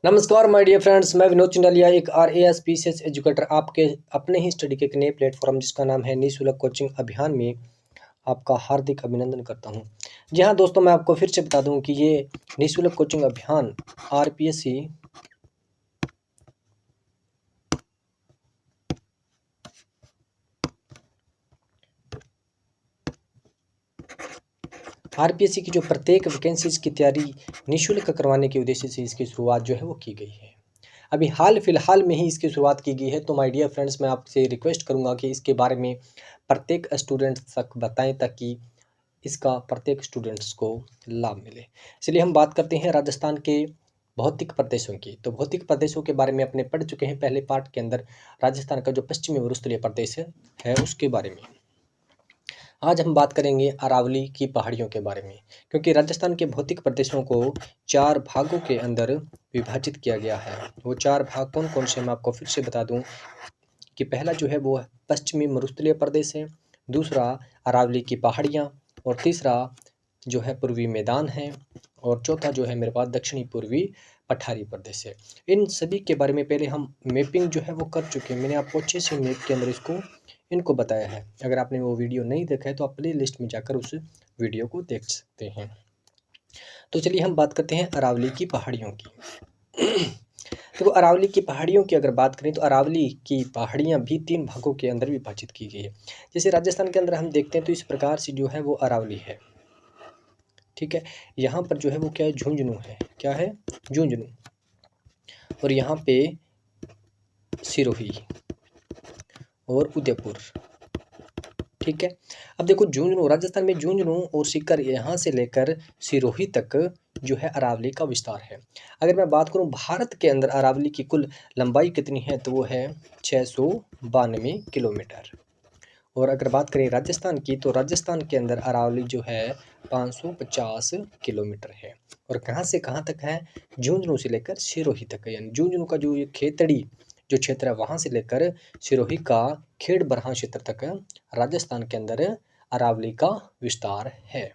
नमस्कार my dear friends, मैं विनोद चिंडालिया एक आरएएस पीसीएस एजुकेटर आपके अपने ही स्टडी के एक नए प्लेटफॉर्म जिसका नाम है निःशुल्क कोचिंग अभियान में आपका हार्दिक अभिनंदन करता हूं। जी हाँ दोस्तों, मैं आपको फिर से बता दूं कि ये निःशुल्क कोचिंग अभियान आरपीएससी आरपीएससी की जो प्रत्येक वैकेंसीज की तैयारी निःशुल्क करवाने के उद्देश्य से इसकी शुरुआत जो है वो की गई है। अभी हाल फिलहाल में ही इसकी शुरुआत की गई है, तो माय डियर फ्रेंड्स, मैं आपसे रिक्वेस्ट करूंगा कि इसके बारे में प्रत्येक स्टूडेंट तक बताएं ताकि इसका प्रत्येक स्टूडेंट्स को लाभ मिले। चलिए हम बात करते हैं राजस्थान के भौतिक प्रदेशों की। तो भौतिक प्रदेशों के बारे में अपने पढ़ चुके हैं पहले पार्ट के अंदर। राजस्थान का जो पश्चिमी भूस्थलीय प्रदेश है उसके बारे में आज हम बात करेंगे। अरावली की पहाड़ियों के बारे में, क्योंकि राजस्थान के भौतिक प्रदेशों को 4 भागों के अंदर विभाजित किया गया है। वो 4 भाग कौन कौन से, मैं आपको फिर से बता दूं कि पहला जो है वो पश्चिमी मरुस्थलीय प्रदेश है, दूसरा अरावली की पहाड़ियाँ, और तीसरा जो है पूर्वी मैदान है, और चौथा जो है मेरे पास दक्षिणी पूर्वी पठारी प्रदेश है। इन सभी के बारे में पहले हम मैपिंग जो है वो कर चुके हैं। मैंने आपको अच्छे से मैप के अंदर इनको बताया है। अगर आपने वो वीडियो नहीं देखा है तो आप प्ले लिस्ट में जाकर उस वीडियो को देख सकते हैं। तो चलिए हम बात करते हैं अरावली की पहाड़ियों की। देखो, अरावली की पहाड़ियों की अगर बात करें तो अरावली की पहाड़ियाँ भी 3 भागों के अंदर विभाजित की गई है। जैसे राजस्थान के अंदर हम देखते हैं तो इस प्रकार से जो है वो अरावली है, ठीक है। यहाँ पर जो है वो क्या है, झुंझुनू है। क्या है? झुंझुनू। और यहाँ पे सिरोही और उदयपुर, ठीक है। अब देखो, झुंझुनू राजस्थान में झुंझुनू और सीकर यहाँ से लेकर सिरोही तक जो है अरावली का विस्तार है। अगर मैं बात करूँ भारत के अंदर अरावली की कुल लंबाई कितनी है तो वो है 692 किलोमीटर। और अगर बात करें राजस्थान की तो राजस्थान के अंदर अरावली जो है 550 किलोमीटर है। और कहाँ से कहाँ तक है? झुंझुनू से लेकर सिरोही तक है। यानी झुंझुनू का जो ये खेतड़ी जो क्षेत्र है वहाँ से लेकर सिरोही का खेड़ बरहा क्षेत्र तक राजस्थान के अंदर अरावली का विस्तार है।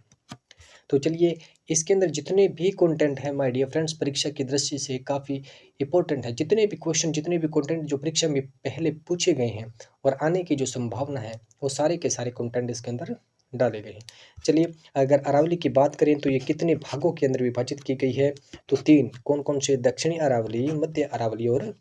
तो चलिए, इसके अंदर जितने भी कंटेंट है माय डियर फ्रेंड्स, परीक्षा की दृष्टि से काफ़ी इंपॉर्टेंट है। जितने भी क्वेश्चन, जितने भी कंटेंट जो परीक्षा में पहले पूछे गए हैं और आने की जो संभावना है, वो सारे के सारे कंटेंट इसके अंदर डाले गए हैं। चलिए, अगर अरावली की बात करें तो ये कितने भागों के अंदर विभाजित की गई है तो 3। कौन कौन से? दक्षिणी अरावली, मध्य अरावली और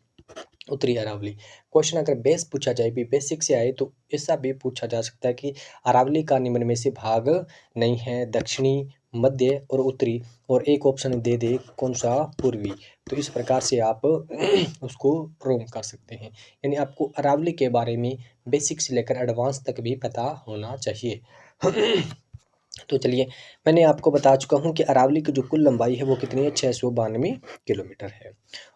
उत्तरी अरावली। क्वेश्चन अगर बेस पूछा जाए, भी बेसिक से आए, तो ऐसा भी पूछा जा सकता है कि अरावली का निम्न में से भाग नहीं है, दक्षिणी, मध्य और उत्तरी, और एक ऑप्शन दे दे कौन सा? पूर्वी। तो इस प्रकार से आप उसको रोम कर सकते हैं। यानी आपको अरावली के बारे में बेसिक से लेकर एडवांस तक भी पता होना चाहिए। तो चलिए, मैंने आपको बता चुका हूँ कि अरावली की जो कुल लंबाई है वो कितनी है? 692 किलोमीटर है।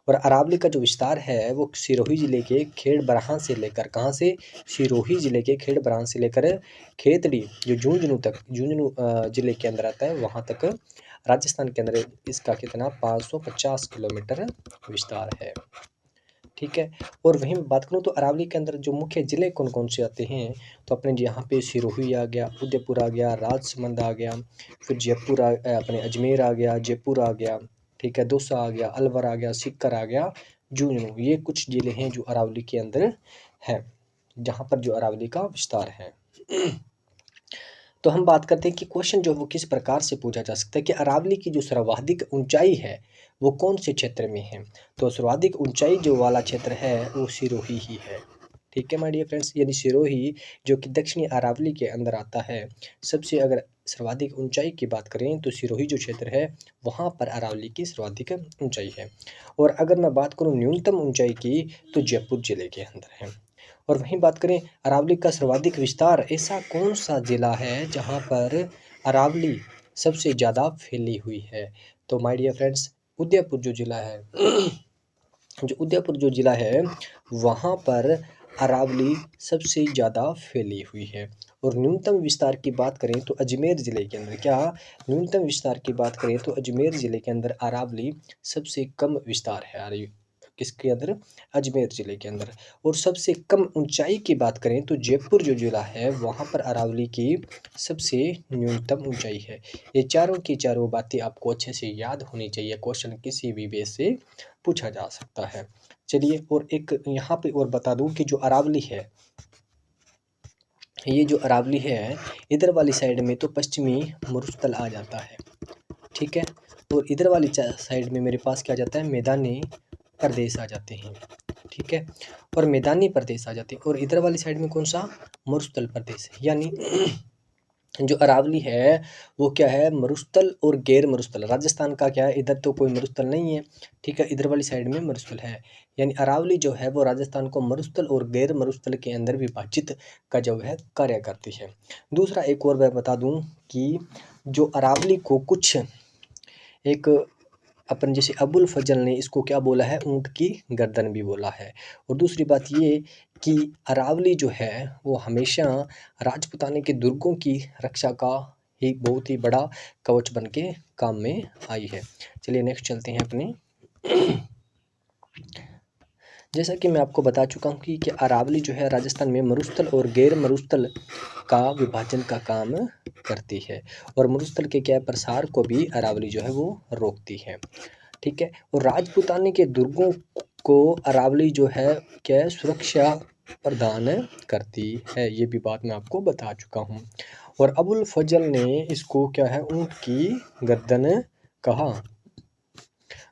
और अरावली का जो विस्तार है वो सिरोही जिले के खेड़ बरहान से लेकर, कहाँ से? सिरोही जिले के खेड़ बरहान से लेकर खेतड़ी जो झुंझुनू तक, झुंझुनू जिले के अंदर आता है, वहाँ तक राजस्थान के अंदर इसका कितना? 550 किलोमीटर विस्तार है, ठीक है। और वहीं मैं बात करूँ तो अरावली के अंदर जो मुख्य ज़िले कौन कौन से आते हैं तो अपने यहाँ पे सिरोही आ गया, उदयपुर आ गया, राजसमंद आ गया, फिर जयपुर अपने अजमेर आ गया, जयपुर आ गया, ठीक है, दौसा आ गया, अलवर आ गया, सीकर आ गया, झुंझुनू। ये कुछ ज़िले हैं जो अरावली के अंदर हैं, जहाँ पर जो अरावली का विस्तार है। तो हम बात करते हैं कि क्वेश्चन जो वो किस प्रकार से पूछा जा सकता है कि अरावली की जो सर्वाधिक ऊंचाई है वो कौन से क्षेत्र में है? तो सर्वाधिक ऊंचाई जो वाला क्षेत्र है वो सिरोही ही है, ठीक है माय डियर फ्रेंड्स। यानी सिरोही जो कि दक्षिणी अरावली के अंदर आता है, सबसे अगर सर्वाधिक ऊंचाई की बात करें तो सिरोही जो क्षेत्र है वहाँ पर अरावली की सर्वाधिक ऊंचाई है। और अगर मैं बात करूँ न्यूनतम ऊंचाई की तो जयपुर जिले के अंदर है। और वहीं बात करें अरावली का सर्वाधिक विस्तार, ऐसा कौन सा ज़िला है जहाँ पर अरावली सबसे ज़्यादा फैली हुई है? तो माय डियर फ्रेंड्स, उदयपुर जो ज़िला है जो उदयपुर जो ज़िला है वहाँ पर अरावली सबसे ज़्यादा फैली हुई है। और न्यूनतम विस्तार की बात करें तो अजमेर ज़िले के अंदर, क्या? न्यूनतम विस्तार की बात करें तो अजमेर ज़िले के अंदर अरावली सबसे कम विस्तार है किसके अंदर, अजमेर ज़िले के अंदर। और सबसे कम ऊंचाई की बात करें तो जयपुर जो ज़िला है वहाँ पर अरावली की सबसे न्यूनतम ऊंचाई है। ये चारों की चारों बातें आपको अच्छे से याद होनी चाहिए, क्वेश्चन किसी भी बेस से पूछा जा सकता है। चलिए, और एक यहाँ पे और बता दूं कि जो अरावली है, ये जो अरावली है, इधर वाली साइड में तो पश्चिमी मरुस्थल आ जाता है, ठीक है। और इधर वाली साइड में मेरे पास क्या आ जाता है, मैदानी प्रदेश आ जाते हैं, ठीक है। और मैदानी प्रदेश आ जाते हैं, और इधर वाली साइड में कौन सा, मरुस्थल प्रदेश। यानी जो अरावली है वो क्या है, मरुस्थल और गैर मरुस्थल। राजस्थान का क्या है, इधर तो कोई मरुस्थल नहीं है, ठीक है, इधर वाली साइड में मरुस्थल है। यानी अरावली जो है वो राजस्थान को मरुस्थल और गैर मरुस्थल के अंदर विभाजित का जो है कार्य करती है। दूसरा एक और मैं बता दूं कि जो अरावली को कुछ एक अपन जैसे अबुल फजल ने इसको क्या बोला है, ऊंट की गर्दन भी बोला है। और दूसरी बात ये कि अरावली जो है वो हमेशा राजपूताने के दुर्गों की रक्षा का एक बहुत ही बड़ा कवच बन के काम में आई है। चलिए नेक्स्ट चलते हैं अपने। जैसा कि मैं आपको बता चुका हूँ कि अरावली जो है राजस्थान में मरुस्थल और गैर मरुस्थल का विभाजन का काम करती है, और मरुस्थल के क्या प्रसार को भी अरावली जो है वो रोकती है, ठीक है। और राजपूताने के दुर्गों को अरावली जो है क्या है, सुरक्षा प्रदान करती है, ये भी बात मैं आपको बता चुका हूँ। और अबुल फजल ने इसको क्या है, ऊंट की गर्दन कहा।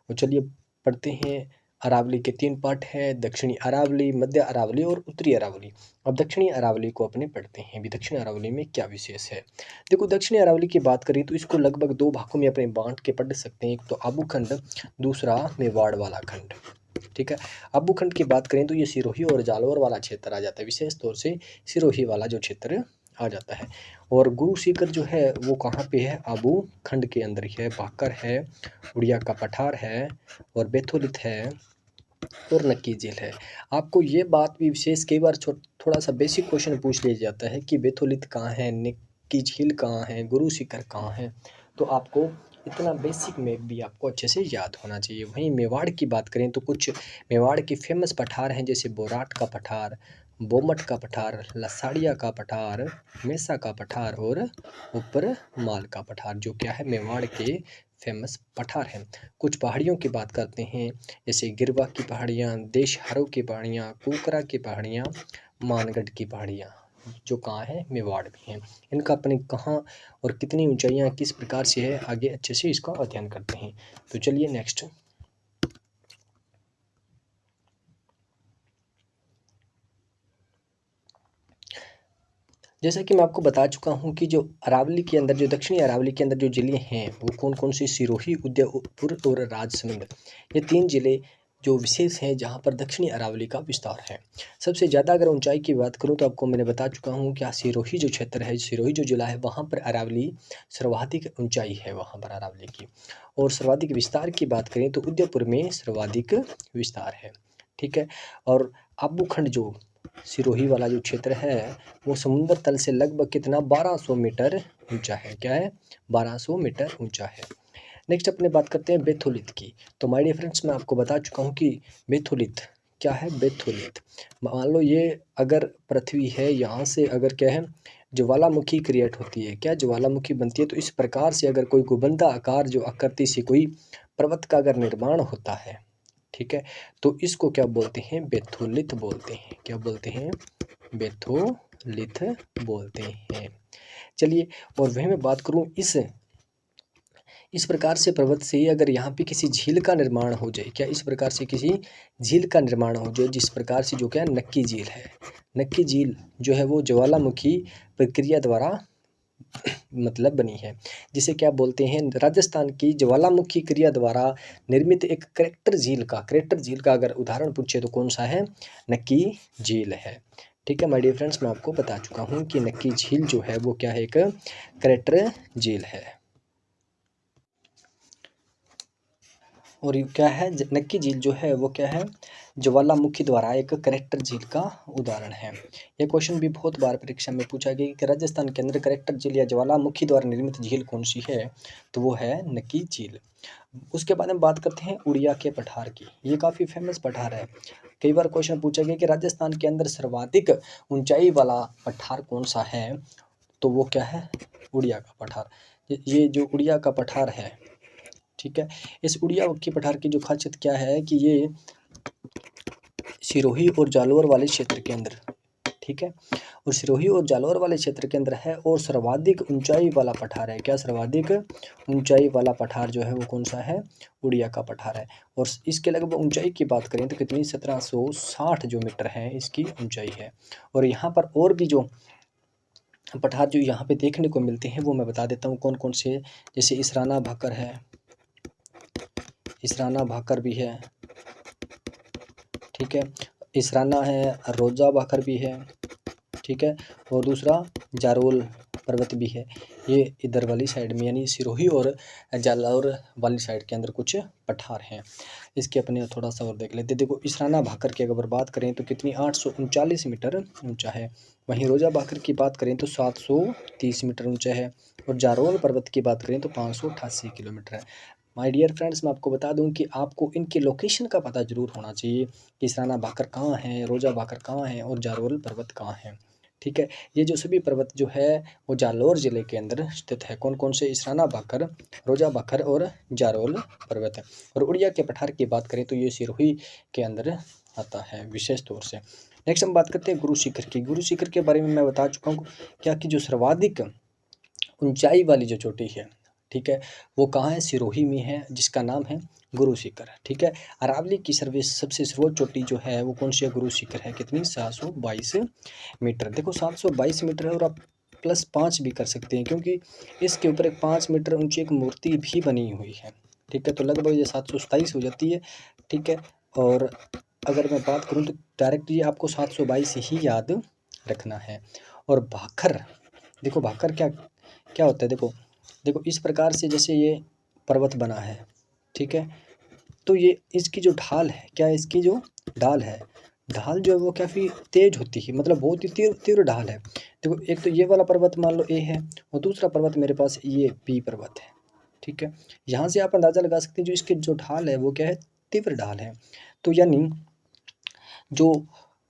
तो चलिए पढ़ते हैं। अरावली के 3 पार्ट है, दक्षिणी अरावली, मध्य अरावली और उत्तरी अरावली। अब दक्षिणी अरावली को अपने पढ़ते हैं भी, दक्षिणी अरावली में क्या विशेष है। देखो, दक्षिणी अरावली की बात करें तो इसको लगभग 2 भागों में अपने बांट के पढ़ सकते हैं, एक तो आबू खंड, दूसरा मेवाड़ वाला खंड, ठीक है। आबू खंड की बात करें तो ये सिरोही और जालौर वाला क्षेत्र आ जाता है, विशेष तौर से सिरोही वाला जो क्षेत्र आ जाता है। और गुरु सीकर जो है वो कहाँ पे है, आबू खंड के अंदर ही है। भाकर है, उड़िया का पठार है, और बेथुलित है, और नक्की झील है। आपको ये बात भी विशेष कई बार थोड़ा सा बेसिक क्वेश्चन पूछ लिया जाता है कि बेथुलित कहाँ है, नक्की झील कहाँ है, गुरु शिखर कहाँ है। तो आपको इतना बेसिक में भी आपको अच्छे से याद होना चाहिए। वहीं मेवाड़ की बात करें तो कुछ मेवाड़ के फेमस पठार हैं, जैसे बोराट का पठार, बोमट का पठार, लसाड़िया का पठार, मेसा का पठार, और ऊपर माल का पठार, जो क्या है मेवाड़ के फेमस पठार हैं। कुछ पहाड़ियों की बात करते हैं, जैसे गिरवा की पहाड़ियाँ, देशहारों की पहाड़ियाँ, कुकरा की पहाड़ियाँ, मानगढ़ की पहाड़ियाँ, जो कहाँ है, मेवाड़ में हैं। इनका अपने कहाँ और कितनी ऊंचाइयाँ किस प्रकार से है, आगे अच्छे से इसका अध्ययन करते हैं। तो चलिए नेक्स्ट। जैसा कि मैं आपको बता चुका हूँ कि जो अरावली के अंदर, जो दक्षिणी अरावली के अंदर जो ज़िले हैं वो कौन कौन से, सिरोही, उदयपुर और राजसमंद, ये 3 ज़िले जो विशेष हैं जहाँ पर दक्षिणी अरावली का विस्तार है। सबसे ज़्यादा अगर ऊंचाई की बात करूँ तो आपको मैंने बता चुका हूँ कि सिरोही जो क्षेत्र है, सिरोही जो जिला है, वहाँ पर अरावली सर्वाधिक ऊंचाई है वहाँ पर अरावली की। और सर्वाधिक विस्तार की बात करें तो उदयपुर में सर्वाधिक विस्तार है, ठीक है। और आबू खंड जो सिरोही वाला जो क्षेत्र है वो समुद्र तल से लगभग कितना, 1200 मीटर ऊंचा है। क्या है, 1200 मीटर ऊंचा है। नेक्स्ट अपने बात करते हैं बेथुलित की। तो माय डियर फ्रेंड्स, मैं आपको बता चुका हूँ कि बेथुलित क्या है। बेथुलित मान लो ये अगर पृथ्वी है, यहाँ से अगर क्या है, ज्वालामुखी क्रिएट होती है, क्या ज्वालामुखी बनती है, तो इस प्रकार से अगर कोई गुबंदा आकार जो आकृति से कोई पर्वत का अगर निर्माण होता है, ठीक है, तो इसको क्या बोलते हैं, बेथुलित बोलते हैं। क्या बोलते हैं, बेथुलित बोलते हैं। चलिए, और वहीं मैं बात करूं, इस प्रकार से पर्वत से अगर यहाँ पे किसी झील का निर्माण हो जाए, क्या इस प्रकार से किसी झील का निर्माण हो जाए, जिस प्रकार से जो क्या नक्की झील है, नक्की झील जो है वो ज्वालामुखी प्रक्रिया द्वारा मतलब बनी है, जिसे क्या बोलते हैं, राजस्थान की ज्वालामुखी क्रिया द्वारा निर्मित एक करेक्टर झील का अगर उदाहरण पूछे तो कौन सा है, नक्की झील है। ठीक है माय डियर फ्रेंड्स, मैं आपको बता चुका हूँ कि नक्की झील जो है वो क्या है, एक करेक्टर झील है। और क्या है, नक्की झील जो है वो क्या है, ज्वालामुखी द्वारा एक करैक्टर झील का उदाहरण है। यह क्वेश्चन भी बहुत बार परीक्षा में पूछा गया कि राजस्थान के अंदर करैक्टर झील या ज्वालामुखी द्वारा निर्मित झील कौन सी है, तो वो है नक्की झील। उसके बाद हम बात करते हैं उड़िया के पठार की। ये काफ़ी फेमस पठार है। कई बार क्वेश्चन पूछा गया कि राजस्थान के अंदर सर्वाधिक ऊंचाई वाला पठार कौन सा है, तो वो क्या है, उड़िया का पठार। ये जो उड़िया का पठार है, ठीक है, इस उड़िया के पठार की जो खासियत क्या है कि ये सिरोही और जालोर वाले क्षेत्र के अंदर, ठीक है, और सिरोही और जालोर वाले क्षेत्र के अंदर है और सर्वाधिक ऊंचाई वाला पठार है। क्या सर्वाधिक ऊंचाई वाला पठार जो है वो कौन सा है, उड़िया का पठार है। और इसके लगभग ऊंचाई की बात करें तो कितनी 1760 जो मीटर है इसकी ऊंचाई है। और यहाँ पर और भी जो पठार जो यहाँ पे देखने को मिलते हैं वो मैं बता देता हूँ कौन कौन से। जैसे इसराना भाकर है, इसराना भाकर भी है, ठीक है, इसराना है, रोजा भाकर भी है, ठीक है, और दूसरा जारोल पर्वत भी है। ये इधर वाली साइड में यानी सिरोही और जालौर वाली साइड के अंदर कुछ पठार हैं। इसके अपने थोड़ा सा और देख लेते। देखो इसराना भाकर की अगर बात करें तो कितनी 839 मीटर ऊंचा है। वहीं रोजा भाकर की बात करें तो 730 मीटर ऊंचा है। और जारोल पर्वत की बात करें तो 588 किलोमीटर है। माय डियर फ्रेंड्स, मैं आपको बता दूं कि आपको इनके लोकेशन का पता जरूर होना चाहिए कि इसराना भाकर कहाँ है, रोजा भाकर कहाँ है और जारोल पर्वत कहाँ है, ठीक है। ये जो सभी पर्वत जो है वो जालौर ज़िले के अंदर स्थित है। कौन कौन से, इसराना भाकर, रोजा भाकर और जारोल पर्वत है। और उड़िया के पठार की बात करें तो ये सिरोही के अंदर आता है विशेष तौर से। नेक्स्ट हम बात करते हैं गुरु शिखर की। गुरु शिखर के बारे में मैं बता चुका हूँ क्या कि जो सर्वाधिक ऊंचाई वाली जो चोटी है, ठीक है, वो कहाँ है, सिरोही में है, जिसका नाम है गुरु शिखर, ठीक है। अरावली की सबसे सर्वोच्च चोटी जो है वो कौन सी है, गुरु शिखर है। कितनी, 722 मीटर। देखो 722 मीटर है और आप +5 भी कर सकते हैं क्योंकि इसके ऊपर एक 5 मीटर ऊंची एक मूर्ति भी बनी हुई है, ठीक है। तो लगभग ये 727 हो जाती है, ठीक है। और अगर मैं बात करूँ तो डायरेक्ट ये आपको 722 ही याद रखना है। और भाखर, देखो भाखर क्या क्या होता है, देखो देखो इस प्रकार से जैसे ये पर्वत बना है, ठीक है, तो ये इसकी जो ढाल है, क्या है, इसकी जो ढाल है, ढाल जो है वो काफ़ी तेज होती है, मतलब बहुत ही तीव्र तीव्र ढाल है। देखो एक तो ये वाला पर्वत मान लो ए है और दूसरा पर्वत मेरे पास ये बी पर्वत है, ठीक है। यहाँ से आप अंदाज़ा लगा सकते हैं जो इसकी जो ढाल है वो क्या है, तीव्र ढाल है। तो यानी जो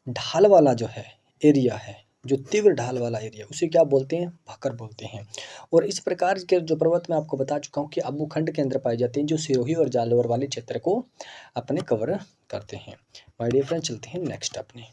ढाल वाला जो है एरिया है, जो तीव्र ढाल वाला एरिया, उसे क्या बोलते हैं, भाकर बोलते हैं। और इस प्रकार के जो पर्वत मैं आपको बता चुका हूँ कि आबू खंड के अंदर पाए जाते हैं, जो सिरोही और जालौर वाले क्षेत्र को अपने कवर करते हैं। माय डियर फ्रेंड, चलते हैं नेक्स्ट अपने।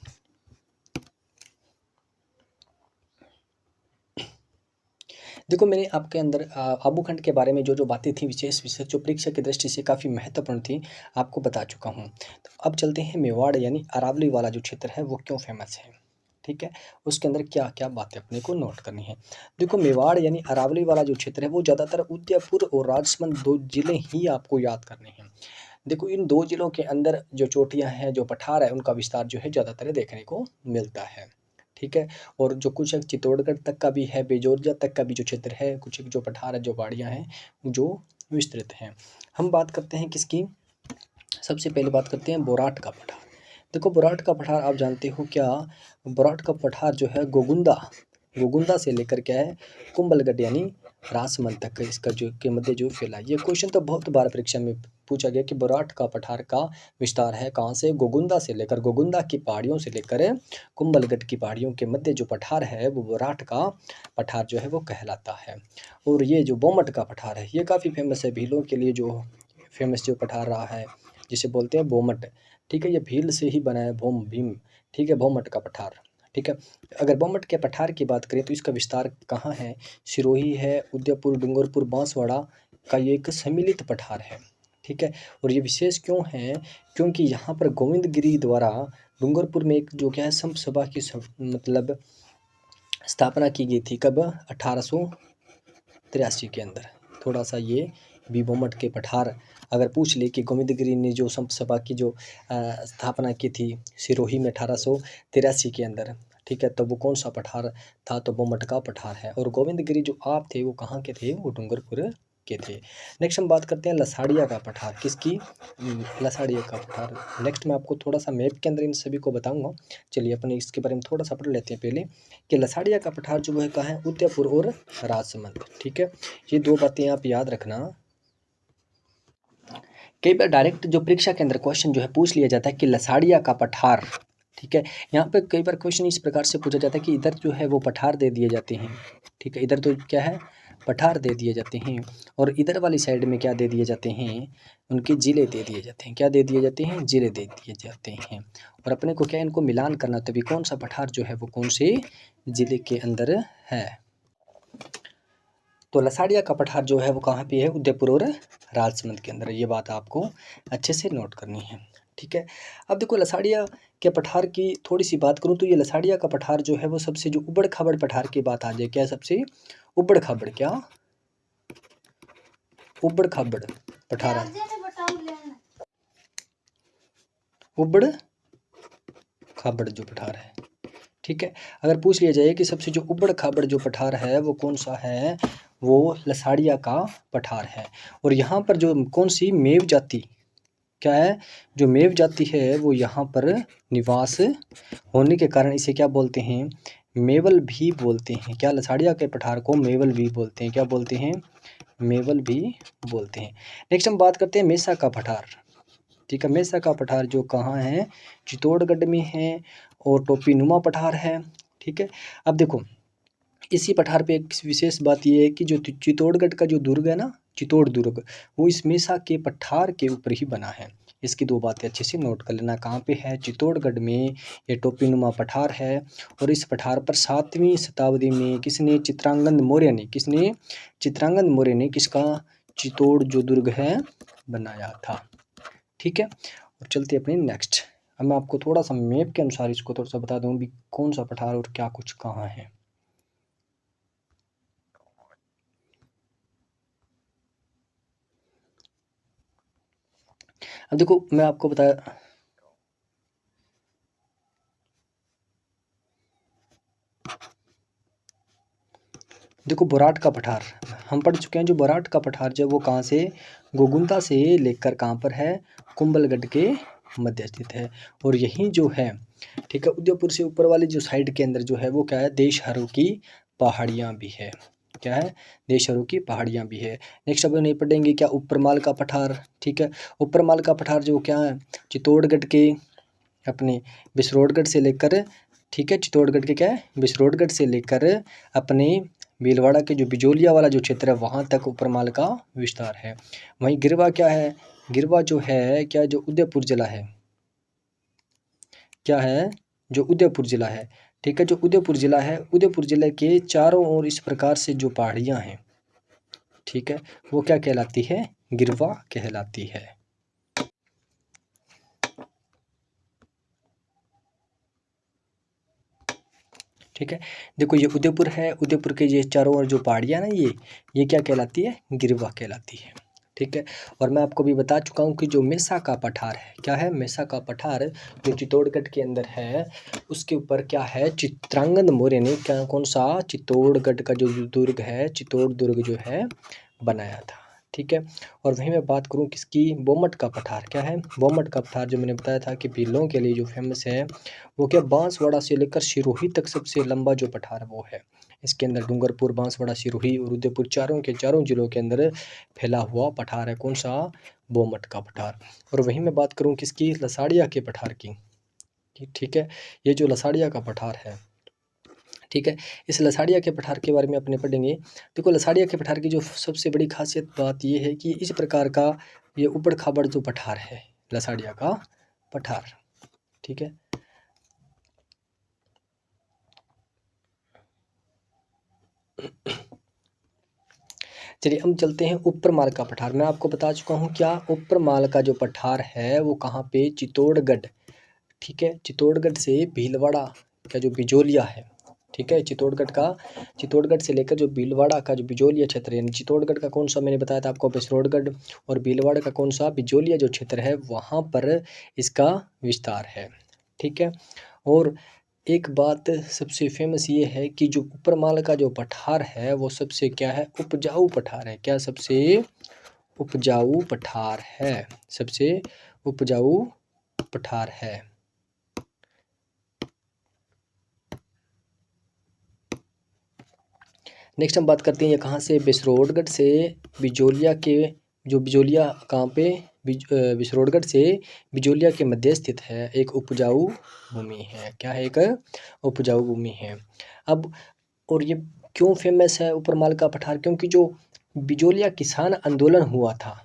देखो मैंने आपके अंदर आबू खंड के बारे में जो जो बातें थी विशेष विशेष जो परीक्षा की दृष्टि से काफ़ी महत्वपूर्ण थी, आपको बता चुका हूँ। तो अब चलते हैं मेवाड़ यानी अरावली वाला जो क्षेत्र है वो क्यों फेमस है, ठीक है, उसके अंदर क्या क्या बातें अपने को नोट करनी है। देखो मेवाड़ यानी अरावली वाला जो क्षेत्र है वो ज़्यादातर उदयपुर और राजसमंद 2 जिले ही आपको याद करने हैं। देखो इन 2 जिलों के अंदर जो चोटियाँ हैं, जो पठार है, उनका विस्तार जो है ज़्यादातर देखने को मिलता है, ठीक है। और जो कुछ एक चित्तौड़गढ़ तक का भी है, बेजोरिया तक का भी जो क्षेत्र है, कुछ एक जो पठार है, जो पहाड़ियाँ हैं, जो विस्तृत हैं। हम बात करते हैं किसकी, सबसे पहले बात करते हैं बोराट का पठार। देखो बोराट का पठार आप जानते हो क्या, बोराट का पठार जो है गोगुंदा से लेकर क्या है, कुंभलगढ़ यानी राजसमंद तक इसका जो के मध्य जो फैला है। ये क्वेश्चन तो बहुत बार परीक्षा में पूछा गया कि बोराट का पठार का विस्तार है कहाँ से, गोगुंदा से लेकर, गोगुंदा की पहाड़ियों से लेकर कुंभलगढ़ की पहाड़ियों के मध्य जो पठार है वो बोराट का पठार जो है वो कहलाता है। और ये जो बोमट का पठार है ये काफ़ी फेमस है, भीलों के लिए जो फेमस जो पठार रहा है जिसे बोलते हैं बोमट, ठीक है। ये भील से ही बना है, भोम भीम, ठीक है, बोमट का पठार, ठीक है। अगर बोमट के पठार की बात करें तो इसका विस्तार कहाँ है, सिरोही है, उदयपुर, डूंगरपुर, बांसवाड़ा का ये एक सम्मिलित पठार है, ठीक है। और ये विशेष क्यों है, क्योंकि यहाँ पर गोविंद गिरी द्वारा डूंगरपुर में एक जो क्या है संत सभा की मतलब स्थापना की गई थी, कब, 1883 के अंदर। थोड़ा सा ये भी बोमट के पठार अगर पूछ ले कि गोविंद गिरी ने जो संत सभा की जो स्थापना की थी सिरोही में 1883 के अंदर, ठीक है, तो वो कौन सा पठार था, तो बोमट का पठार है। और गोविंद गिरी जो आप थे वो कहाँ के थे, वो डूंगरपुर के थे। नेक्स्ट हम बात करते हैं लसाड़िया का पठार। किसकी? लसाड़िया का पठार। नेक्स्ट मैं आपको थोड़ा सा मैप के अंदर इन सभी को बताऊंगा। चलिए अपन इसके बारे में थोड़ा सा पढ़ लेते हैं पहले कि लसाड़िया का पठार जो है कहाँ है? उदयपुर और राजसमंद। ठीक है, ये दो बातें आप याद रखना। कई बार डायरेक्ट जो परीक्षा के अंदर क्वेश्चन जो है पूछ लिया जाता है कि लसाड़िया का पठार। ठीक है, यहाँ पे कई बार क्वेश्चन इस प्रकार से पूछा जाता है कि इधर जो है वो पठार दे दिए जाते हैं। ठीक है, इधर तो क्या है? पठार दे दिए जाते हैं, और इधर वाली साइड में क्या दे दिए जाते हैं? उनके ज़िले दे दिए जाते हैं। क्या दे दिए जाते हैं? ज़िले दे दिए जाते हैं। और अपने को क्या इनको मिलान करना, तभी कौन सा पठार जो है वो कौन से ज़िले के अंदर है। तो लसाड़िया का पठार जो है वो कहाँ पे है? उदयपुर और राजसमंद के अंदर। ये बात आपको अच्छे से नोट करनी है। ठीक है, अब देखो लसाड़िया के पठार की थोड़ी सी बात करूँ तो ये लसाड़िया का पठार जो है वो सबसे जो उबड़ खाबड़ पठार की बात आ जाए, क्या सबसे उबड़ खाबड़, क्या उबड़ खाबड़ पठार है, उबड़ खाबड़ जो पठार है। ठीक है, अगर पूछ लिया जाए कि सबसे जो उबड़ खाबड़ जो पठार है वो कौन सा है, वो लसाड़िया का पठार है। और यहाँ पर जो कौन सी मेव जाति, क्या है? जो मेव जाति है वो यहाँ पर निवास होने के कारण इसे क्या बोलते हैं? मेवल भी बोलते हैं। क्या? लसाड़िया के पठार को मेवल भी बोलते हैं। क्या बोलते हैं? मेवल भी बोलते हैं। नेक्स्ट हम बात करते हैं मेसा का पठार। ठीक है, मेसा का पठार जो कहाँ है? चित्तौड़गढ़ में है, और टोपी नुमा पठार है। ठीक है, अब देखो इसी पठार पे एक विशेष बात ये है कि जो चित्तौड़गढ़ का जो दुर्ग है ना, चित्तौड़ दुर्ग, वो इस मेसा के पठार के ऊपर ही बना है। इसकी दो बातें अच्छे से नोट कर लेना। कहाँ पे है? चित्तौड़गढ़ में ये टोपीनुमा पठार है। और इस पठार पर 7वीं शताब्दी में किसने? चित्रांगद मौर्य ने। किसने? चित्रांगद मौर्य ने किसका? चित्तौड़ जो दुर्ग है बनाया था। ठीक है, और चलते अपने नेक्स्ट। अब मैं आपको थोड़ा सा मैप के अनुसार इसको थोड़ा सा बता दूँ भी कौन सा पठार और क्या कुछ कहाँ है। अब देखो मैं आपको बताया, देखो बोराट का पठार हम पढ़ चुके हैं। जो बोराट का पठार जो वो कहाँ से? गोगुंता से लेकर कहाँ पर है? कुंभलगढ़ के मध्य स्थित है। और यहीं जो है, ठीक है, उदयपुर से ऊपर वाली जो साइड के अंदर जो है वो क्या है? देशहरों की पहाड़ियाँ भी है। क्या है? देशहरों की पहाड़ियाँ भी है। नेक्स्ट अब नहीं पढ़ेंगे क्या? उपरमाल का पठार। ठीक है, उपरमाल का पठार जो क्या है? चित्तौड़गढ़ के अपने बिसरौड़गढ़ से लेकर, ठीक है, चित्तौड़गढ़ के क्या है? बिसरौड़गढ़ से लेकर अपने भीलवाड़ा के जो बिजोलिया वाला जो क्षेत्र है वहाँ तक उपरमाल का विस्तार है। वहीं गिरवा क्या है? गिरवा जो है क्या? जो उदयपुर जिला है। क्या है? जो उदयपुर जिला है। ठीक है, जो उदयपुर जिला है, उदयपुर जिले के चारों ओर इस प्रकार से जो पहाड़ियाँ हैं, ठीक है, वो क्या कहलाती है? गिरवा कहलाती है। ठीक है, देखो ये उदयपुर है, उदयपुर के ये चारों ओर जो पहाड़ियाँ ना, ये क्या कहलाती है? गिरवा कहलाती है। ठीक है, और मैं आपको भी बता चुका हूँ कि जो मेसा का पठार है, क्या है? मेसा का पठार जो चित्तौड़गढ़ के अंदर है, उसके ऊपर क्या है? चित्रांगद मौर्य ने क्या, कौन सा? चित्तौड़गढ़ का जो दुर्ग है, चित्तौड़ दुर्ग जो है बनाया था। ठीक है, और वहीं मैं बात करूँ किसकी? बोमट का पठार। क्या है? बोमट का पठार जो मैंने बताया था कि भीलों के लिए जो फेमस है, वो क्या? बांसवाड़ा से लेकर सिरोही तक सबसे लंबा जो पठार वो है। इसके अंदर डूंगरपुर, बांसवाड़ा, सिरोही और उदयपुर चारों के चारों जिलों के अंदर फैला हुआ पठार है। कौन सा? बोमट का पठार। और वहीं मैं बात करूँ किसकी? लसाड़िया के पठार की। ठीक है, ये जो लसाड़िया का पठार है, ठीक है, इस लसाड़िया के पठार के बारे में अपने पढ़ेंगे। देखो लसाड़िया के पठार की जो सबसे बड़ी खासियत बात ये है कि इस प्रकार का ये ऊबड़ खाबड़ जो पठार है, लसाड़िया का पठार। ठीक है, चलिए हम चलते हैं उपरमाल का पठार। मैं आपको बता चुका हूँ क्या? उपरमाल का जो पठार है वो कहाँ पे? चित्तौड़गढ़। ठीक है, चित्तौड़गढ़ से भीलवाड़ा का जो बिजोलिया है, ठीक है, चित्तौड़गढ़ से लेकर जो भीलवाड़ा का जो बिजोलिया क्षेत्र है, चित्तौड़गढ़ का कौन सा मैंने बताया था आपको? बिसरौड़गढ़। और भीलवाड़ा का कौन सा? बिजोलिया जो क्षेत्र है, वहाँ पर इसका विस्तार है। ठीक है, और एक बात सबसे फेमस ये है कि जो ऊपरमाल का जो पठार है वो सबसे क्या है, उपजाऊ पठार है। क्या सबसे उपजाऊ पठार है, सबसे उपजाऊ पठार है। नेक्स्ट हम बात करते हैं ये कहाँ से, बिसरोडगढ़ से बिजोलिया के, जो बिजोलिया कहाँ पे, बिसरोडगढ़ से बिजोलिया के मध्य स्थित है, एक उपजाऊ भूमि है। क्या है, एक उपजाऊ भूमि है। अब और ये क्यों फेमस है ऊपरमाल का पठार, क्योंकि जो बिजोलिया किसान आंदोलन हुआ था,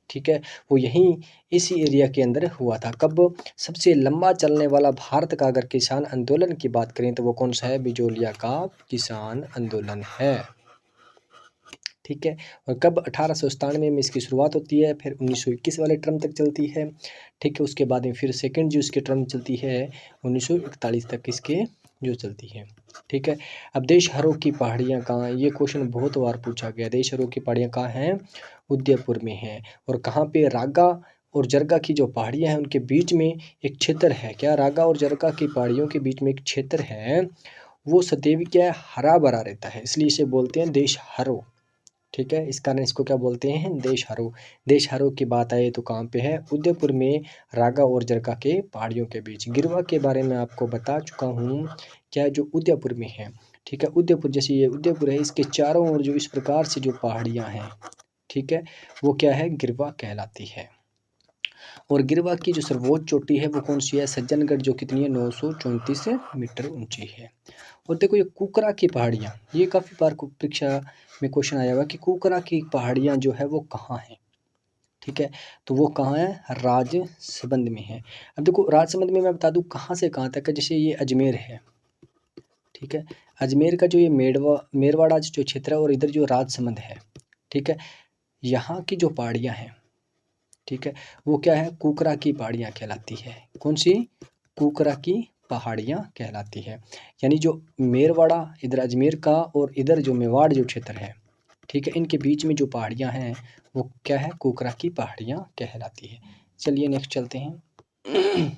ठीक है, वो यहीं इसी एरिया के अंदर हुआ था। कब, सबसे लंबा चलने वाला भारत का अगर किसान आंदोलन की बात करें तो वो कौन सा है, बिजोलिया का किसान आंदोलन है, ठीक है। और कब, 1897 में इसकी शुरुआत होती है, फिर 1921 वाले टर्म तक चलती है, ठीक है। उसके बाद में फिर सेकंड जो इसकी टर्म चलती है 1941 तक इसके जो चलती है, ठीक है। अब देशहरों की पहाड़ियाँ कहाँ, ये क्वेश्चन बहुत बार पूछा गया। देशहरों की पहाड़ियाँ कहाँ हैं, उदयपुर में है। और कहाँ पे, रागा और जरगा की जो पहाड़ियाँ हैं उनके बीच में एक क्षेत्र है। क्या, रागा और जरगा की पहाड़ियों के बीच में एक क्षेत्र है, वो सदैव क्या है, हरा भरा रहता है, इसलिए इसे बोलते हैं देशहरों, ठीक है। इस कारण इसको क्या बोलते हैं, देशहरों। देशहरों की बात आए तो कहाँ पे है, उदयपुर में, रागा और जरगा के पहाड़ियों के बीच। गिरवा के बारे में आपको बता चुका हूँ, क्या जो उदयपुर में है, ठीक है। उदयपुर, जैसे ये उदयपुर है, इसके चारों ओर जो इस प्रकार से जो पहाड़ियाँ हैं, ठीक है, वो क्या है, गिरवा कहलाती है। और गिरवा की जो सर्वोच्च चोटी है वो कौन सी है, सज्जनगढ़, जो कितनी है, 934 मीटर ऊंची है। और देखो ये कुकरा की पहाड़ियाँ, ये काफ़ी बार परीक्षा में क्वेश्चन आया हुआ कि कुकरा की पहाड़ियाँ जो है वो कहाँ हैं, ठीक है। तो वो कहाँ है, राजसमंद में है। अब देखो राजसमंद में मैं बता दूँ कहाँ से कहाँ तक है, जैसे ये अजमेर है, ठीक है। अजमेर का जो ये मेरवाड़ा जो क्षेत्र है और इधर जो राजसमंद है, ठीक है, यहाँ की जो पहाड़ियाँ हैं, ठीक है, वो क्या है, कुकरा की पहाड़ियाँ कहलाती है। कौन सी, कुकरा की पहाड़ियाँ कहलाती है। यानी जो मेरवाड़ा इधर अजमेर का और इधर जो मेवाड़ जो क्षेत्र है, ठीक है, इनके बीच में जो पहाड़ियाँ हैं वो क्या है, कुकरा की पहाड़ियाँ कहलाती है। चलिए नेक्स्ट चलते हैं।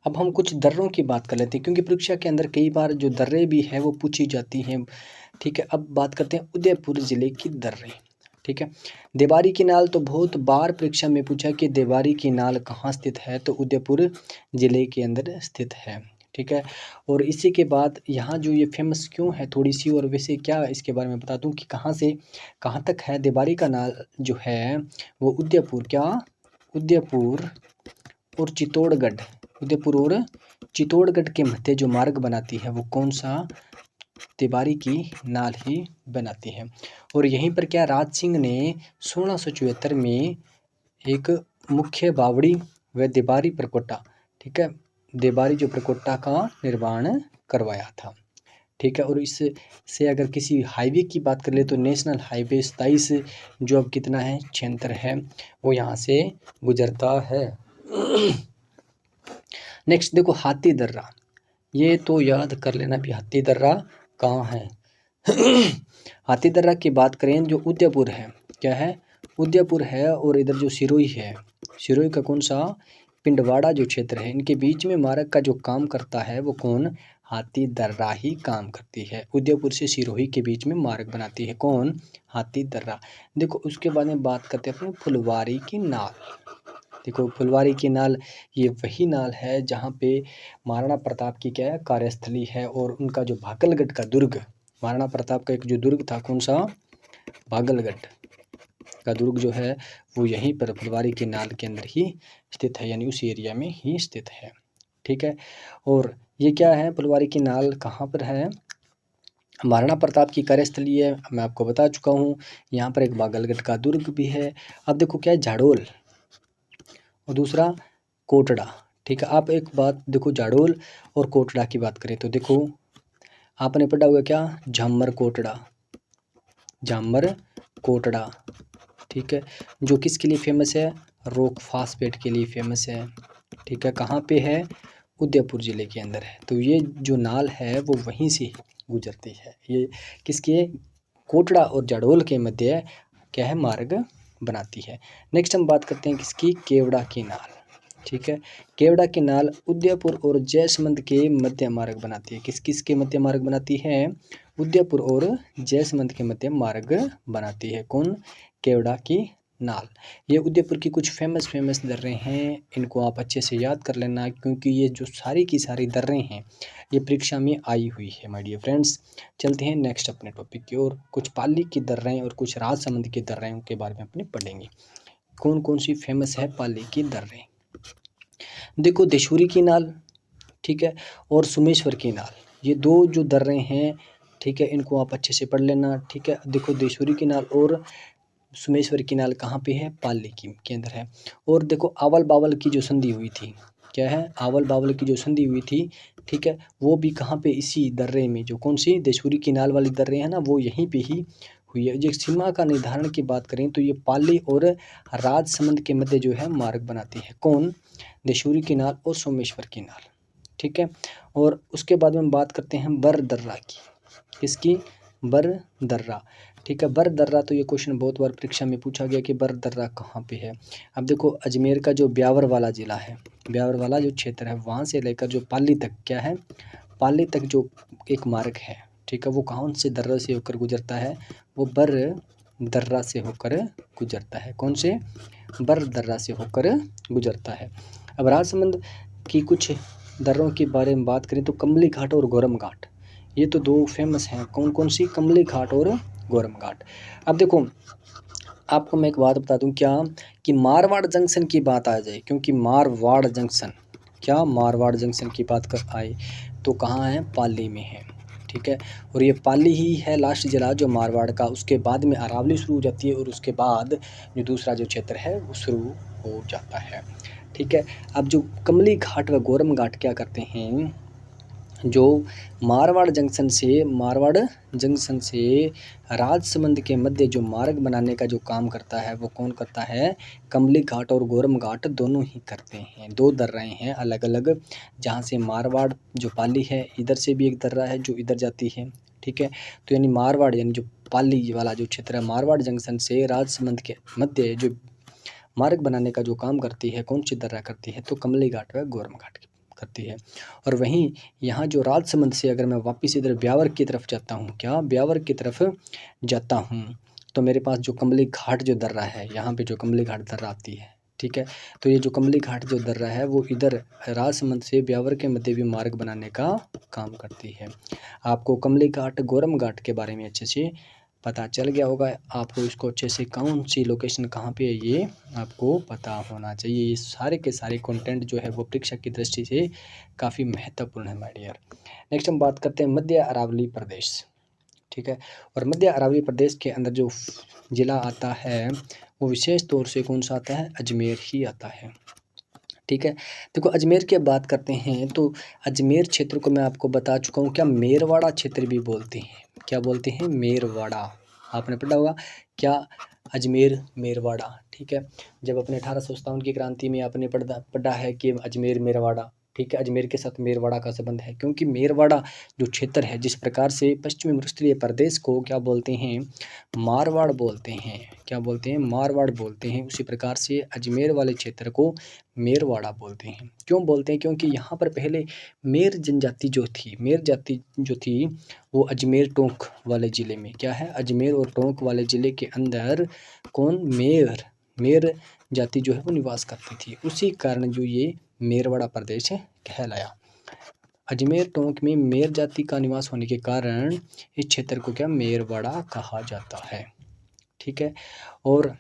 अब हम कुछ दर्रों की बात कर लेते हैं, क्योंकि परीक्षा के अंदर कई बार जो दर्रे भी है वो पूछी जाती हैं, ठीक है। अब बात करते हैं उदयपुर ज़िले की दर्रे, ठीक है। देवारी की नाल तो बहुत बार परीक्षा में पूछा कि देवारी की नाल कहाँ स्थित है, तो उदयपुर ज़िले के अंदर स्थित है, ठीक है। और इसी के बाद यहाँ जो ये फेमस क्यों है थोड़ी सी, और वैसे क्या इसके बारे में बता दूँ कि कहाँ से कहाँ तक है। देवारी का नाल जो है वो उदयपुर, क्या, उदयपुर और चित्तौड़गढ़, उदयपुर और चित्तौड़गढ़ के मध्य जो मार्ग बनाती है वो कौन सा, तिवारी की नाल ही बनाती है। और यहीं पर क्या, राज सिंह ने 1674 में एक मुख्य बावड़ी व देबारी प्रकोटा, ठीक है, देबारी जो प्रकोटा का निर्माण करवाया था, ठीक है। और इससे अगर किसी हाईवे की बात कर ले तो नेशनल हाईवे 27 जो अब कितना है, 76 है, वो यहाँ से गुजरता है। नेक्स्ट देखो हाथी दर्रा, ये तो याद कर लेना भी हाथी दर्रा कहाँ है। हाथी दर्रा की बात करें जो उदयपुर है, क्या है, उदयपुर है। और इधर जो सिरोही है, सिरोही का कौन सा, पिंडवाड़ा जो क्षेत्र है, इनके बीच में मार्ग का जो काम करता है वो कौन, हाथी दर्रा ही काम करती है। उदयपुर से सिरोही के बीच में मार्ग बनाती है कौन, हाथी दर्रा। देखो उसके बाद में बात करते हैं अपने फुलवारी की नाल। देखो फुलवारी की नाल, ये वही नाल है जहाँ पे महाराणा प्रताप की क्या है, कार्यस्थली है। और उनका जो भागलगढ़ का दुर्ग, महाराणा प्रताप का एक जो दुर्ग था कौन सा, भागलगढ़ का दुर्ग जो है वो यहीं पर फुलवारी की नाल के अंदर ही स्थित है, यानी उस एरिया में ही स्थित है, ठीक है। और ये क्या है, फुलवारी की नाल कहाँ पर है, महाराणा प्रताप की कार्यस्थली है, मैं आपको बता चुका हूँ। यहाँ पर एक भागलगढ़ का दुर्ग भी है। अब देखो क्या है, झाड़ोल और दूसरा कोटड़ा, ठीक है। आप एक बात देखो, जाडोल और कोटड़ा की बात करें तो देखो आपने पढ़ा हुआ क्या, झामर कोटड़ा, झामर कोटड़ा, ठीक है, जो किसके लिए फेमस है, रॉक फास्फेट के लिए फेमस है, ठीक है। कहाँ पे है, उदयपुर ज़िले के अंदर है। तो ये जो नाल है वो वहीं से गुजरती है, ये किसके, कोटड़ा और जाडोल के मध्य क्या है, मार्ग बनाती है। नेक्स्ट हम बात करते हैं किसकी, केवड़ा की नाल। ठीक है। केवड़ा की नाल उदयपुर और जयसमंद के मध्य मार्ग बनाती है। किस किस के मध्य मार्ग बनाती है? उदयपुर और जयसमंद के मध्य मार्ग बनाती है। कौन? केवड़ा की नाल। ये उदयपुर की कुछ फेमस दर्रे हैं, इनको आप अच्छे से याद कर लेना, क्योंकि ये जो सारी की सारी दर्रे हैं ये परीक्षा में आई हुई है माय डियर फ्रेंड्स। चलते हैं नेक्स्ट अपने टॉपिक की ओर। कुछ पाली की दर्रें और कुछ राजसमंद की दर्रें के बारे में अपने पढ़ेंगे। कौन कौन सी फेमस है पाली की दर्रें? देखो, देशूरी की नाल, ठीक है, और सुमेश्वर की नाल, ये दो जो दर्रे हैं, ठीक है, इनको आप अच्छे से पढ़ लेना। ठीक है, देखो देशूरी की नाल और सुमेश्वर की नाल कहाँ पे है? पाली की के अंदर है। और देखो आवल बावल की जो संधि हुई थी, क्या है? आवल बावल की जो संधि हुई थी, ठीक है, वो भी कहाँ पे? इसी दर्रे में, जो कौन सी देशूरी की नाल वाली दर्रे है ना, वो यहीं पे ही हुई है। जो सीमा का निर्धारण की बात करें तो ये पाली और राजसमंद के मध्य जो है मार्ग बनाती है। कौन? देशूरी की नाल और सोमेश्वर की नाल। ठीक है, और उसके बाद में हम बात करते हैं बर दर्रा की। किसकी? बर दर्रा। ठीक है, बर दर्रा, तो ये क्वेश्चन बहुत बार परीक्षा में पूछा गया कि बर दर्रा कहाँ पे है। अब देखो, अजमेर का जो ब्यावर वाला जिला है, ब्यावर वाला जो क्षेत्र है, वहाँ से लेकर जो पाली तक, क्या है? पाली तक जो एक मार्ग है, ठीक है, वो कौन से दर्रा से होकर गुजरता है? वो बर दर्रा से होकर गुजरता है। कौन से? बर दर्रा से होकर गुजरता है। अब राजसमंद की कुछ दर्रों के बारे में बात करें तो कमली घाट और गोरम घाट, ये तो दो फेमस हैं। कौन कौन सी? कमली घाट और गोरम घाट। अब देखो, आपको मैं एक बात बता दूं, क्या कि मारवाड़ जंक्शन की बात आ जाए, क्योंकि मारवाड़ जंक्शन, क्या मारवाड़ जंक्शन की बात कर आए तो कहाँ है? पाली में है। ठीक है, और ये पाली ही है लास्ट जिला जो मारवाड़ का। उसके बाद में अरावली शुरू हो जाती है और उसके बाद जो दूसरा जो क्षेत्र है वो शुरू हो जाता है। ठीक है, अब जो कमली घाट व गोरम घाट क्या करते हैं? जो मारवाड़ जंक्शन से राजसमंद के मध्य जो मार्ग बनाने का जो काम करता है वो कौन करता है? कमली घाट और गोरम घाट दोनों ही करते हैं। दो दर्राएं हैं अलग अलग, जहाँ से मारवाड़ जो पाली है, इधर से भी एक दर्रा है जो इधर जाती है। ठीक है, तो यानी मारवाड़, यानी जो पाली वाला जो क्षेत्र है, मारवाड़ जंक्शन से राजसमंद के मध्य जो मार्ग बनाने का जो काम करती है, कौन सी दर्रा करती है? तो कमली घाट व गोरम घाट करती है। और वहीं यहाँ जो राजसमंद से अगर मैं वापस इधर ब्यावर की तरफ जाता हूँ, क्या ब्यावर की तरफ जाता हूँ, तो मेरे पास जो कमली घाट जो दर्रा है, यहाँ पे जो कमली घाट दर्रा आती है। ठीक है, तो ये जो कमली घाट जो दर्रा है वो इधर राजसमंद से ब्यावर के मध्य भी मार्ग बनाने का काम करती है। आपको कमली घाट गोरम घाट के बारे में अच्छे से पता चल गया होगा। आपको इसको अच्छे से कौन सी लोकेशन कहाँ पे है ये आपको पता होना चाहिए। ये सारे के सारे कंटेंट जो है वो परीक्षा की दृष्टि से काफ़ी महत्वपूर्ण है माय डियर। नेक्स्ट हम बात करते हैं मध्य अरावली प्रदेश। ठीक है, और मध्य अरावली प्रदेश के अंदर जो जिला आता है वो विशेष तौर से कौन सा आता है? अजमेर ही आता है। ठीक है, देखो अजमेर की बात करते हैं तो अजमेर क्षेत्र को मैं आपको बता चुका हूँ, क्या मेरवाड़ा क्षेत्र भी बोलते हैं। क्या बोलते हैं? मेरवाड़ा। आपने पढ़ा होगा क्या? अजमेर मेरवाड़ा। ठीक है, जब अपने 1857 की क्रांति में आपने पढ़ा है कि अजमेर मेरवाड़ा। ठीक है, अजमेर के साथ मेरवाड़ा का संबंध है, क्योंकि मेरवाड़ा जो क्षेत्र है, जिस प्रकार से पश्चिमी मरुस्थलीय प्रदेश को क्या बोलते हैं? मारवाड़ बोलते हैं। क्या बोलते हैं? मारवाड़ बोलते हैं। उसी प्रकार से अजमेर वाले क्षेत्र को मेरवाड़ा बोलते हैं। क्यों बोलते हैं? क्योंकि यहाँ पर पहले मेर जनजाति जो थी, मेर जाति जो थी, वो अजमेर टोंक वाले ज़िले में, क्या है? अजमेर और टोंक वाले ज़िले के अंदर कौन? मेर जाति जो है वो निवास करती थी। उसी कारण जो ये मेरवाड़ा प्रदेश कहलाया। अजमेर टोंक में मेर जाति का निवास होने के कारण इस क्षेत्र को क्या? मेरवाड़ा कहा जाता है। ठीक है, और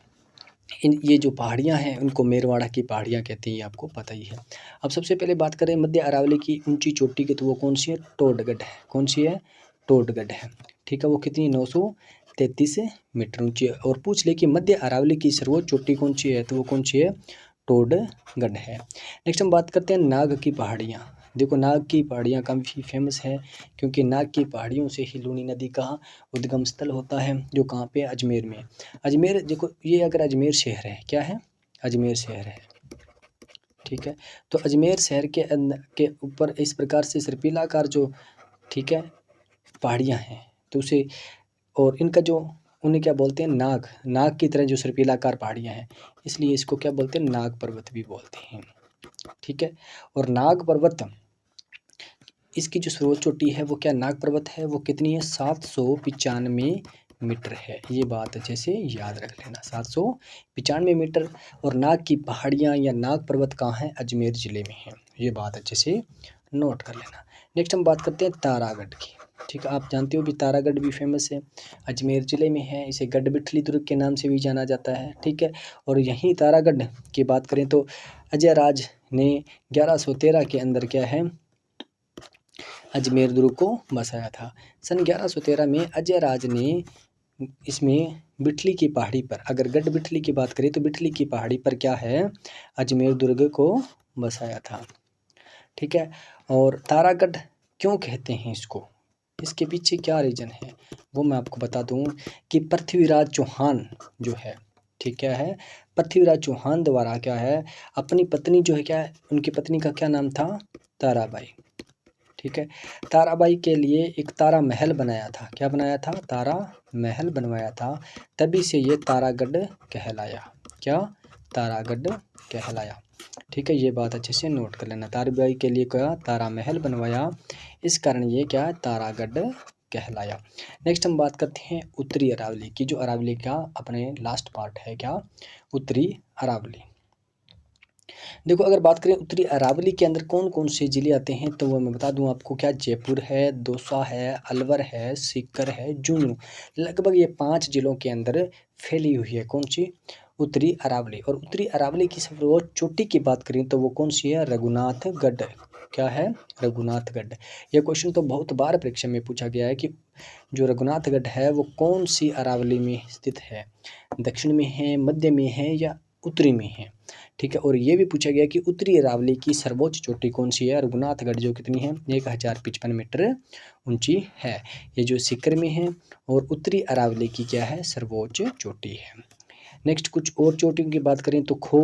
ये जो पहाड़ियाँ हैं उनको मेरवाड़ा की पहाड़ियाँ कहते हैं, ये आपको पता ही है। अब सबसे पहले बात करें मध्य अरावली की ऊंची चोटी की, तो वो कौन सी है? टोडगढ़ है। कौन सी है? टोडगढ़ है। ठीक है, वो कितनी? 933 मीटर ऊंची है। और पूछ ले कि मध्य अरावली की सर्वोच्च चोटी कौन सी है, तो वो कौन सी है? टोडगढ़ है। नेक्स्ट हम बात करते हैं नाग की पहाड़ियाँ। देखो, नाग की पहाड़ियाँ काफ़ी फेमस है, क्योंकि नाग की पहाड़ियों से ही लूनी नदी का उद्गम स्थल होता है, जो कहाँ पे? अजमेर में। अजमेर, देखो ये अगर अजमेर शहर है, क्या है? अजमेर शहर है। ठीक है, तो अजमेर शहर के के ऊपर इस प्रकार से सर्पिलाकार जो, ठीक है, पहाड़ियाँ हैं, तो उसे, और इनका जो, उन्हें क्या बोलते हैं? नाग की तरह जो सर्पिलाकार पहाड़ियाँ हैं, इसलिए इसको क्या बोलते हैं? नाग पर्वत भी बोलते हैं। ठीक है। और नाग पर्वत, इसकी जो सर्वोच्च चोटी है वो क्या नाग पर्वत है, वो कितनी है 795 मीटर है। ये बात अच्छे से याद रख लेना, 795 मीटर। और नाग की पहाड़ियाँ या नाग पर्वत कहाँ है, अजमेर ज़िले में है। ये बात अच्छे से नोट कर लेना। नेक्स्ट हम बात करते हैं तारागढ़ की। ठीक है, आप जानते हो भी तारागढ़ भी फेमस है, अजमेर ज़िले में है। इसे गढ़बिठली दुर्ग के नाम से भी जाना जाता है। ठीक है, और यहीं तारागढ़ की बात करें तो अजय राज ने 1113 के अंदर क्या है अजमेर दुर्ग को बसाया था। सन 1113 में अजय राज ने इसमें बिठली की पहाड़ी पर, अगर गढ़ बिठली की बात करें तो बिठली की पहाड़ी पर क्या है अजमेर दुर्ग को बसाया था। ठीक है, और तारागढ़ क्यों कहते हैं इसको, इसके पीछे क्या रीज़न है वो मैं आपको बता दूं कि पृथ्वीराज चौहान जो है, ठीक है, पृथ्वीराज चौहान द्वारा क्या है अपनी पत्नी जो है क्या है, उनकी पत्नी का क्या नाम था, ताराबाई। ठीक है, ताराबाई के लिए एक तारा महल बनाया था। क्या बनाया था, तारा महल बनवाया था, तभी से ये तारागढ़ कहलाया। क्या, तारागढ़ कहलाया। ठीक है, ये बात अच्छे से नोट कर लेना। ताराबाई के लिए क्या तारा महल बनवाया, इस कारण ये क्या तारागढ़ कहलाया। नेक्स्ट हम बात करते हैं उत्तरी अरावली की, जो अरावली का अपने लास्ट पार्ट है, क्या उत्तरी अरावली। देखो अगर बात करें उत्तरी अरावली के अंदर कौन कौन से ज़िले आते हैं तो वो मैं बता दूं आपको, क्या जयपुर है, दौसा है, अलवर है, सीकर है, झुंझुनू। लगभग ये 5 ज़िलों के अंदर फैली हुई है कौन सी, उत्तरी अरावली। और उत्तरी अरावली की सर्वोच्च चोटी की बात करें तो वो कौन सी है, रघुनाथगढ़। क्या है, रघुनाथगढ़। यह क्वेश्चन तो बहुत बार परीक्षा में पूछा गया है कि जो रघुनाथगढ़ है वो कौन सी अरावली में स्थित है, दक्षिण में है, मध्य में है या उत्तरी में है। ठीक है, और ये भी पूछा गया कि उत्तरी अरावली की सर्वोच्च चोटी कौन सी है, रघुनाथगढ़, जो कितनी है 1055 मीटर ऊंची है। ये जो सीकर में है, और उत्तरी अरावली की क्या है सर्वोच्च चोटी है। नेक्स्ट कुछ और चोटियों की बात करें तो खो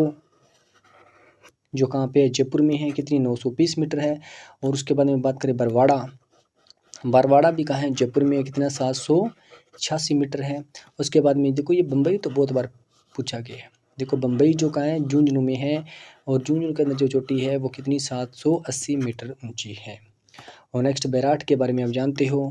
जो कहाँ पे है, जयपुर में है, कितनी 920 मीटर है। और उसके बाद में बात करें बरवाड़ा, बरवाड़ा भी कहाँ है, जयपुर में है, कितना 786 मीटर है। उसके बाद में देखो ये बम्बई तो बहुत बार पूछा गया है। देखो बम्बई जो कहाँ है, झुंझुनू में है, और झुंझुनू के अंदर जो चोटी है वो कितनी 780 मीटर ऊंची है। और नेक्स्ट बैराट के बारे में आप जानते हो।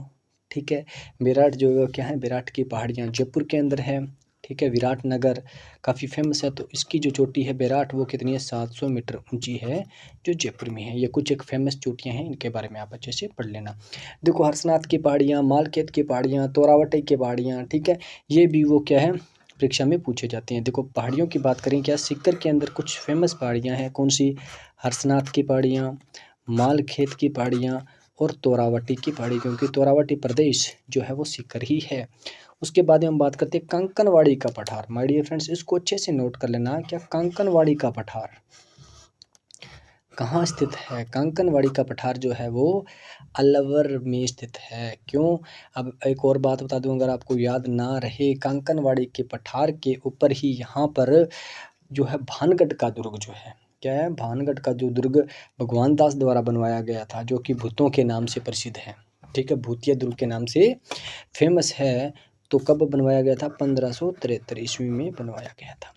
ठीक है, बैराट जो क्या है, बैराट की पहाड़ियाँ जयपुर के अंदर है। ठीक है, विराट नगर काफ़ी फेमस है, तो इसकी जो चोटी है बैराट वो कितनी है 700 मीटर ऊंची है, जो जयपुर में है। ये कुछ एक फेमस चोटियाँ हैं, इनके बारे में आप अच्छे से पढ़ लेना। देखो हर्षनाथ की पहाड़ियाँ, मालखेत की पहाड़ियाँ, तोरावटी की पहाड़ियाँ, ठीक है, ये भी वो क्या है परीक्षा में पूछे जाते हैं। देखो पहाड़ियों की बात करें, क्या सीकर के अंदर कुछ फेमस पहाड़ियाँ हैं, कौन सी, हर्षनाथ की पहाड़ियाँ, मालखेत की पहाड़ियाँ और तोरावटी की पहाड़ी, क्योंकि तोरावटी प्रदेश जो है वो सीकर ही है। उसके बाद में हम बात करते हैं कंकनवाड़ी का पठार। माय डियर फ्रेंड्स, इसको अच्छे से नोट कर लेना, क्या कंकनवाड़ी का पठार कहाँ स्थित है। कंकनवाड़ी का पठार जो है वो अलवर में स्थित है। क्यों, अब एक और बात बता दूं, अगर आपको याद ना रहे, कंकनवाड़ी के पठार के ऊपर ही यहाँ पर जो है भानगढ़ का दुर्ग जो है, क्या है, भानगढ़ का जो दुर्ग भगवान दास द्वारा बनवाया गया था, जो कि भूतों के नाम से प्रसिद्ध है। ठीक है, भूतिया दुर्ग के नाम से फेमस है। तो कब बनवाया गया था, 1573 ईस्वी में बनवाया गया था।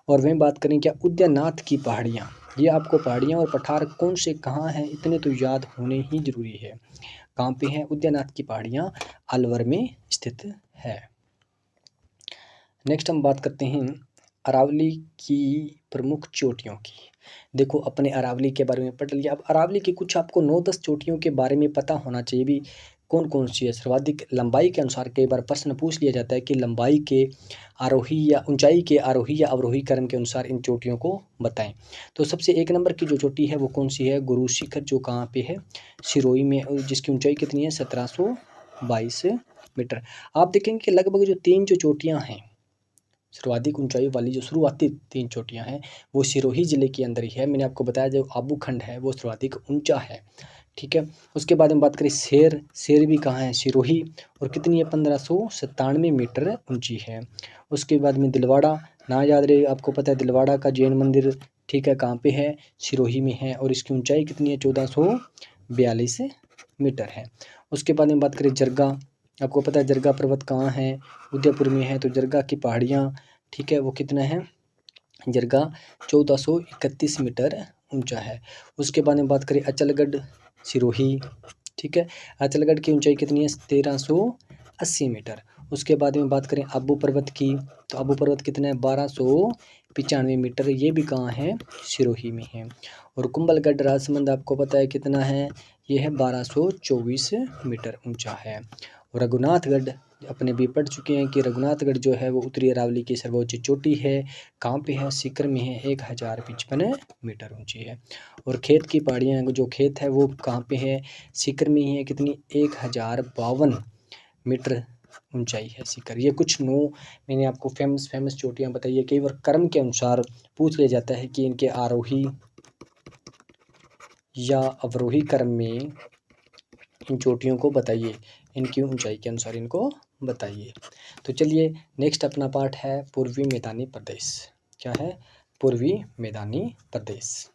और वहीं बात करें क्या उद्यनाथ की पहाड़ियाँ, ये आपको पहाड़ियाँ और पठार कौन से कहाँ हैं इतने तो याद होने ही जरूरी है। कहाँ पे है, उद्यनाथ की पहाड़ियाँ अलवर में स्थित है। नेक्स्ट हम बात करते हैं अरावली की प्रमुख चोटियों की। देखो अपने अरावली के बारे में पढ़ लिया, अब अरावली की कुछ आपको 9-10 चोटियों के बारे में पता होना चाहिए भी, कौन कौन सी है। सर्वाधिक लंबाई के अनुसार कई बार प्रश्न पूछ लिया जाता है कि लंबाई के आरोही या ऊंचाई के आरोही या अवरोही क्रम के अनुसार इन चोटियों को बताएं। तो सबसे 1 नंबर की जो चोटी है वो कौन सी है, गुरु शिखर, जो कहाँ पे है, सिरोही में, जिसकी ऊंचाई कितनी है 1722 मीटर। आप देखेंगे कि लगभग जो 3 जो चोटियाँ हैं, सर्वाधिक ऊंचाई वाली जो शुरुआती 3 चोटियां हैं वो सिरोही ज़िले के अंदर ही है। मैंने आपको बताया जो आबू खंड है वो सर्वाधिक ऊंचा है। ठीक है, उसके बाद हम बात करें शेर, शेर भी कहाँ है, सिरोही, और कितनी है 1597 मीटर ऊंची है। उसके बाद में दिलवाड़ा, ना याद रहे आपको पता है दिलवाड़ा का जैन मंदिर, ठीक है, कहाँ पे है, सिरोही में है, और इसकी ऊंचाई कितनी है 1442 मीटर है। उसके बाद में बात करें जरगा, आपको पता है जरगा पर्वत कहाँ है, उदयपुर में है, तो जरगा की पहाड़ियाँ, ठीक है, वो कितना है, जरगा 1431 मीटर ऊंचा है। उसके बाद में बात करें अचलगढ़ सिरोही, ठीक है, अचलगढ़ की ऊंचाई कितनी है 1380 मीटर। उसके बाद में बात करें आबू पर्वत की, तो आबू पर्वत कितना है 1295 मीटर, ये भी कहाँ है सिरोही में है। और कुंभलगढ़ राजसमंद आपको पता है कितना है, ये है 1224 मीटर ऊंचा है। और रघुनाथगढ़ अपने भी पढ़ चुके हैं कि रघुनाथगढ़ जो है वो उत्तरी अरावली की सर्वोच्च चोटी है, कहाँ पे है सीकर में है, 1055 मीटर ऊंची है। और खेत की पहाड़ियाँ जो खेत है वो कहाँ पे है, सीकर में ही है, कितनी 1052 मीटर ऊंचाई है सीकर। ये कुछ 9 मैंने आपको फेमस चोटियाँ बताई है। कई बार क्रम के अनुसार पूछ लिया जाता है कि इनके आरोही या अवरोही क्रम में इन चोटियों को बताइए, इनकी ऊंचाई के अनुसार इनको बताइए। तो चलिए नेक्स्ट अपना पार्ट है पूर्वी मैदानी प्रदेश। क्या है, पूर्वी मैदानी प्रदेश।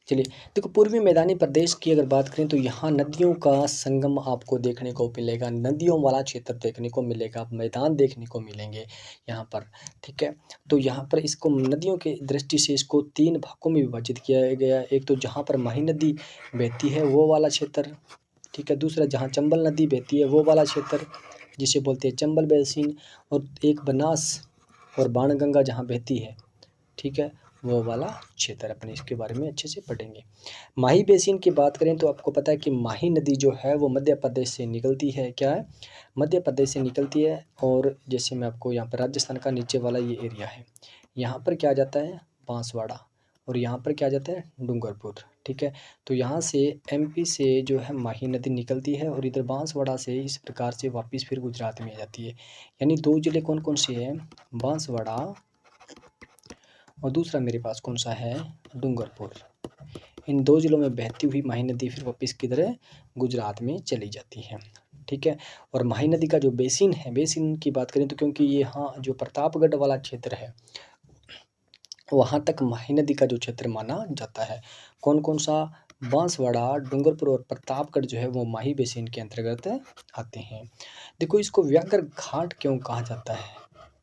चलिए देखो, पूर्वी मैदानी प्रदेश की अगर बात करें तो यहाँ नदियों का संगम आपको देखने को मिलेगा, नदियों वाला क्षेत्र देखने को मिलेगा, मैदान देखने को मिलेंगे यहाँ पर, ठीक है। तो यहाँ पर इसको नदियों के दृष्टि से इसको 3 भागों में विभाजित किया गया। एक तो जहाँ पर माही नदी बहती है वो वाला क्षेत्र, ठीक है। दूसरा जहाँ चंबल नदी बहती है वो वाला क्षेत्र जिसे बोलते हैं चंबल बेसिन। और एक बनास और बाणगंगा जहाँ बहती है, ठीक है, वो वाला क्षेत्र। अपने इसके बारे में अच्छे से पढ़ेंगे। माही बेसिन की बात करें तो आपको पता है कि माही नदी जो है वो मध्य प्रदेश से निकलती है। क्या है, मध्य प्रदेश से निकलती है। और जैसे मैं आपको यहाँ पर राजस्थान का नीचे वाला ये एरिया है, यहाँ पर क्या आ जाता है बांसवाड़ा, और यहाँ पर क्या आ जाता है डूंगरपुर, ठीक है। तो यहाँ से एमपी से जो है माही नदी निकलती है और इधर बांसवाड़ा से इस प्रकार से वापस फिर गुजरात में आ जाती है। यानी 2 जिले कौन कौन से हैं, बांसवाड़ा, और दूसरा मेरे पास कौन सा है डूंगरपुर। इन 2 जिलों में बहती हुई माही नदी फिर वापस किधर है, गुजरात में चली जाती है, ठीक है। और माही नदी का जो बेसिन है, बेसिन की बात करें तो क्योंकि ये यहाँ जो प्रतापगढ़ वाला क्षेत्र है वहाँ तक माही नदी का जो क्षेत्र माना जाता है। कौन कौन सा, बांसवाड़ा, डूंगरपुर और प्रतापगढ़ जो है वो माही बेसिन के अंतर्गत आते हैं। देखो इसको व्याघ्र घाट क्यों कहा जाता है,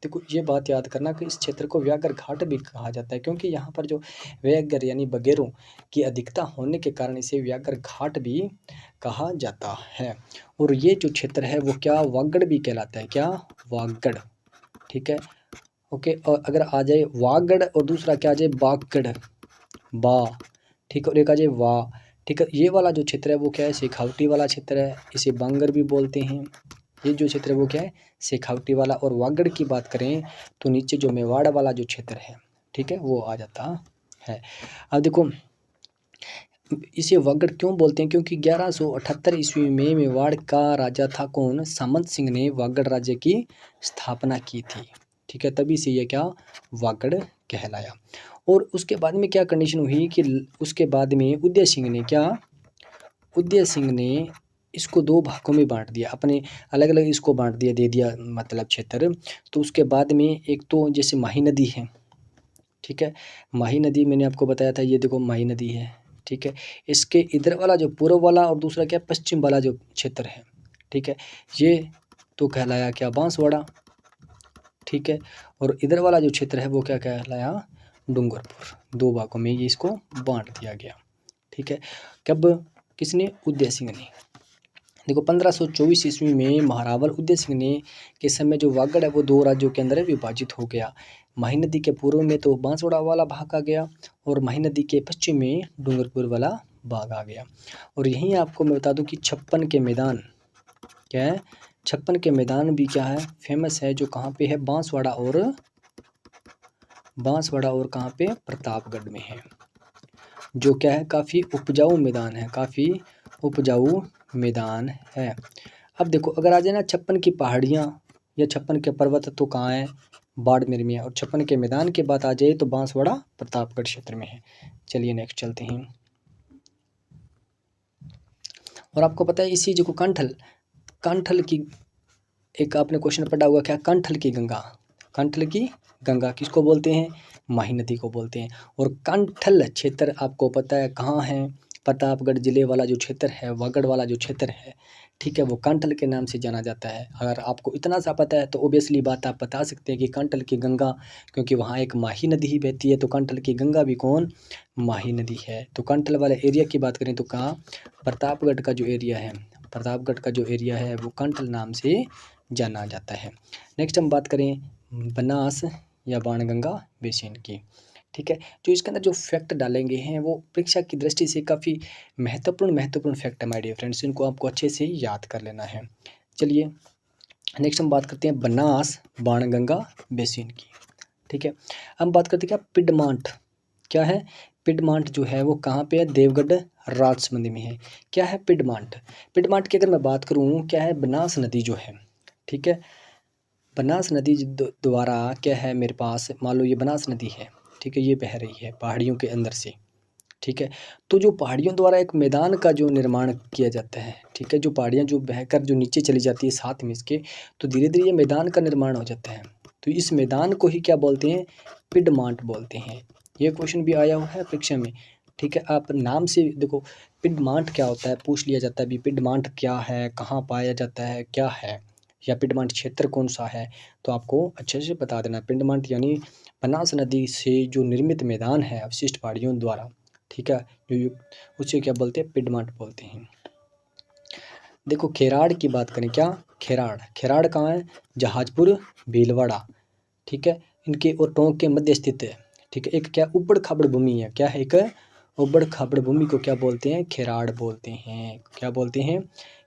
देखो ये बात याद करना कि इस क्षेत्र को व्याघ्र घाट भी कहा जाता है क्योंकि यहाँ पर जो व्याघ्र यानी बगेरों की अधिकता होने के कारण इसे व्याघ्र घाट भी कहा जाता है। और ये जो क्षेत्र है वो क्या, वागड़ भी कहलाता है। क्या, वागड़, ठीक है, ओके। और अगर आ जाए वागड़ और दूसरा क्या आ जाए बागड़, बा, ठीक है, और एक आ जाए वाह, ठीक है। ये वाला जो क्षेत्र है वो क्या है, शेखावटी वाला क्षेत्र है, इसे बांगर भी बोलते हैं। ये जो क्षेत्र है वो क्या है, शेखावटी वाला। और वागड़ की बात करें तो नीचे जो मेवाड़ वाला जो क्षेत्र है, ठीक है, वो आ जाता है। अब देखो इसे वागड़ क्यों बोलते हैं, क्योंकि 1178 ईस्वी में मेवाड़ का राजा था कौन, सामंत सिंह ने वागड़ राज्य की स्थापना की थी, ठीक है, तभी से ये क्या वागड़ कहलाया। और उसके बाद में क्या कंडीशन हुई कि उसके बाद में उदय सिंह ने क्या, उदय सिंह ने इसको 2 भागों में बांट दिया, अपने अलग अलग इसको बांट दिया, दे दिया मतलब क्षेत्र। तो उसके बाद में एक तो जैसे माही नदी है, ठीक है, माही नदी मैंने आपको बताया था, ये देखो माही नदी है, ठीक है। इसके इधर वाला जो पूर्व वाला और दूसरा क्या पश्चिम वाला जो क्षेत्र है, ठीक है, ये तो कहलाया क्या बांसवाड़ा, ठीक है। और इधर वाला जो क्षेत्र है वो क्या कहलाया डूंगरपुर। 2 भागों में ये इसको बांट दिया गया, ठीक है। कब, किसने, उदय सिंह ने। देखो 1524 ईस्वी में महारावल उदय सिंह ने के समय जो वागड़ है वो 2 राज्यों के अंदर विभाजित हो गया। माही नदी के पूर्व में तो बांसवाड़ा वाला भाग आ गया और माही नदी के पश्चिम में डूंगरपुर वाला भाग आ गया। और यहीं आपको मैं बता दूं कि 56 के मैदान, क्या है 56 के मैदान भी क्या है फेमस है, जो कहाँ पे है बांसवाड़ा और कहाँ पे प्रतापगढ़ में है, जो क्या है काफ़ी उपजाऊ मैदान है, काफ़ी उपजाऊ मैदान है। अब देखो अगर आ जाए ना 56 की पहाड़ियाँ या 56 के पर्वत तो कहाँ है, बाड़मेर में है। और 56 के मैदान की बात आ जाए तो बांसवाड़ा प्रतापगढ़ क्षेत्र में है। चलिए नेक्स्ट चलते हैं। और आपको पता है इसी जो कंठल की एक आपने क्वेश्चन पढ़ा हुआ, क्या कंठल की गंगा किसको बोलते हैं, माही नदी को बोलते हैं। और कंठल क्षेत्र आपको पता है कहाँ है, प्रतापगढ़ जिले वाला जो क्षेत्र है, वागड़ वाला जो क्षेत्र है, ठीक है, वो कांटल के नाम से जाना जाता है। अगर आपको इतना सा पता है तो ऑब्वियसली बात आप बता सकते हैं कि कांटल की गंगा, क्योंकि वहाँ एक माही नदी ही बहती है, तो कांटल की गंगा भी कौन, माही नदी है। तो कांटल वाले एरिया की बात करें तो कहाँ, प्रतापगढ़ का जो एरिया है, प्रतापगढ़ का जो एरिया है वो कांटल नाम से जाना जाता है। नेक्स्ट हम बात करें बनास या बाणगंगा बेसिन की। ठीक है, जो इसके अंदर जो फैक्ट डालेंगे हैं वो परीक्षा की दृष्टि से काफ़ी महत्वपूर्ण फैक्ट है माय डियर फ्रेंड्स, इनको आपको अच्छे से याद कर लेना है। चलिए नेक्स्ट हम बात करते हैं बनास बाणगंगा बेसिन की। ठीक है, हम बात करते हैं क्या, पिडमांट क्या है, पिडमांट जो है वो कहाँ पे है, देवगढ़ राजसमंद में है। क्या है पिडमांट, पिडमांट की अगर मैं बात करूँ क्या है, बनास नदी जो है, ठीक है, बनास नदी द्वारा क्या है मेरे पास, मान लो ये बनास नदी है, ठीक है, ये बह रही है पहाड़ियों के अंदर से, ठीक है, तो जो पहाड़ियों द्वारा एक मैदान का जो निर्माण किया जाता है, ठीक है, जो पहाड़ियाँ जो बहकर जो नीचे चली जाती है साथ में इसके, तो धीरे धीरे ये मैदान का निर्माण हो जाता है। तो इस मैदान को ही क्या बोलते हैं, पिडमांट बोलते हैं। ये क्वेश्चन भी आया हुआ है परीक्षा में। ठीक है, आप नाम से देखो पिडमांट क्या होता है, पूछ लिया जाता है भी पिडमांट क्या है, कहाँ पाया जाता है, क्या है, या पिडमांट क्षेत्र कौन सा है, तो आपको अच्छे से बता देना। पिडमांट यानी बनास नदी से जो निर्मित मैदान है अवशिष्ट पहाड़ियों द्वारा, ठीक है, जो उसे क्या बोलते हैं, पिडमांट बोलते हैं। देखो खेराड़ की बात करें, क्या खेराड़, खेराड़ कहाँ है, जहाजपुर भीलवाड़ा, ठीक है, इनके और टोंक के मध्य स्थित है। ठीक है, एक क्या उबड़ खाबड़ भूमि है, क्या है, एक उबड़ खाबड़ भूमि को क्या बोलते हैं, खेराड़ बोलते हैं। क्या बोलते हैं,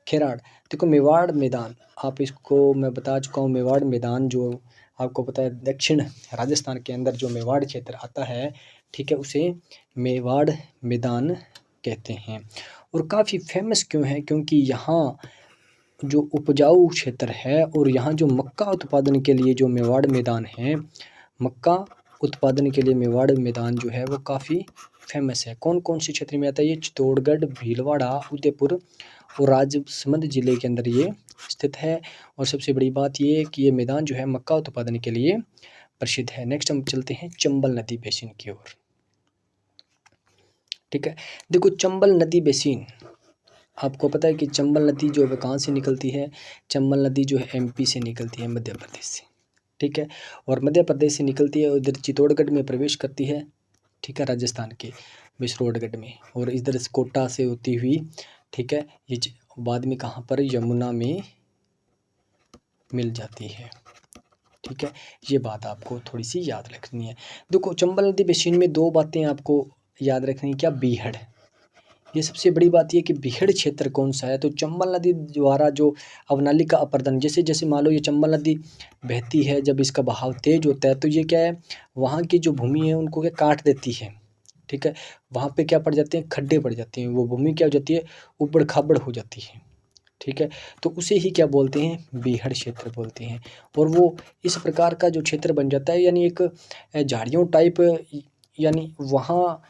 खेराड़। देखो मेवाड़ मैदान, आप इसको मैं बता चुका हूँ, मेवाड़ मैदान जो आपको पता है दक्षिण राजस्थान के अंदर जो मेवाड़ क्षेत्र आता है, ठीक है, उसे मेवाड़ मैदान कहते हैं। और काफ़ी फेमस क्यों है, क्योंकि यहाँ जो उपजाऊ क्षेत्र है और यहाँ जो मक्का उत्पादन के लिए जो मेवाड़ मैदान है, मक्का उत्पादन के लिए मेवाड़ मैदान जो है वो काफ़ी फेमस है। कौन कौन से क्षेत्र में आता है ये, चित्तौड़गढ़, भीलवाड़ा, उदयपुर और राजसमंद जिले के अंदर ये स्थित है। और सबसे बड़ी बात ये है कि ये मैदान जो है मक्का उत्पादन के लिए प्रसिद्ध है। नेक्स्ट हम चलते हैं चंबल नदी बेसिन की ओर। ठीक है, देखो चंबल नदी बेसिन, आपको पता है कि चंबल नदी जो है कहाँ से निकलती है, चंबल नदी जो है एमपी से निकलती है, मध्य प्रदेश से। ठीक है, और मध्य प्रदेश से निकलती है, उधर चित्तौड़गढ़ में प्रवेश करती है, ठीक है, राजस्थान के विसरोडगढ़ में, और इधर कोटा से होती हुई, ठीक है, ये बाद में कहाँ पर, यमुना में मिल जाती है। ठीक है, ये बात आपको थोड़ी सी याद रखनी है। देखो चंबल नदी बेसिन में दो बातें आपको याद रखनी है, क्या, बीहड़, ये सबसे बड़ी बात ये कि बीहड़ क्षेत्र कौन सा है, तो चंबल नदी द्वारा जो अवनाली का अपर्दन, जैसे जैसे मान लो ये चंबल नदी बहती है, जब इसका बहाव तेज होता है तो ये क्या है, वहाँ की जो भूमि है उनको क्या काट देती है। ठीक है, वहाँ पे क्या पड़ जाते हैं, खड्डे पड़ जाते हैं, वो भूमि क्या हो जाती है, ऊबड़ खाबड़ हो जाती है। ठीक है, तो उसे ही क्या बोलते हैं, बीहड़ क्षेत्र बोलते हैं। और वो इस प्रकार का जो क्षेत्र बन जाता है, यानी एक झाड़ियों टाइप, यानी वहाँ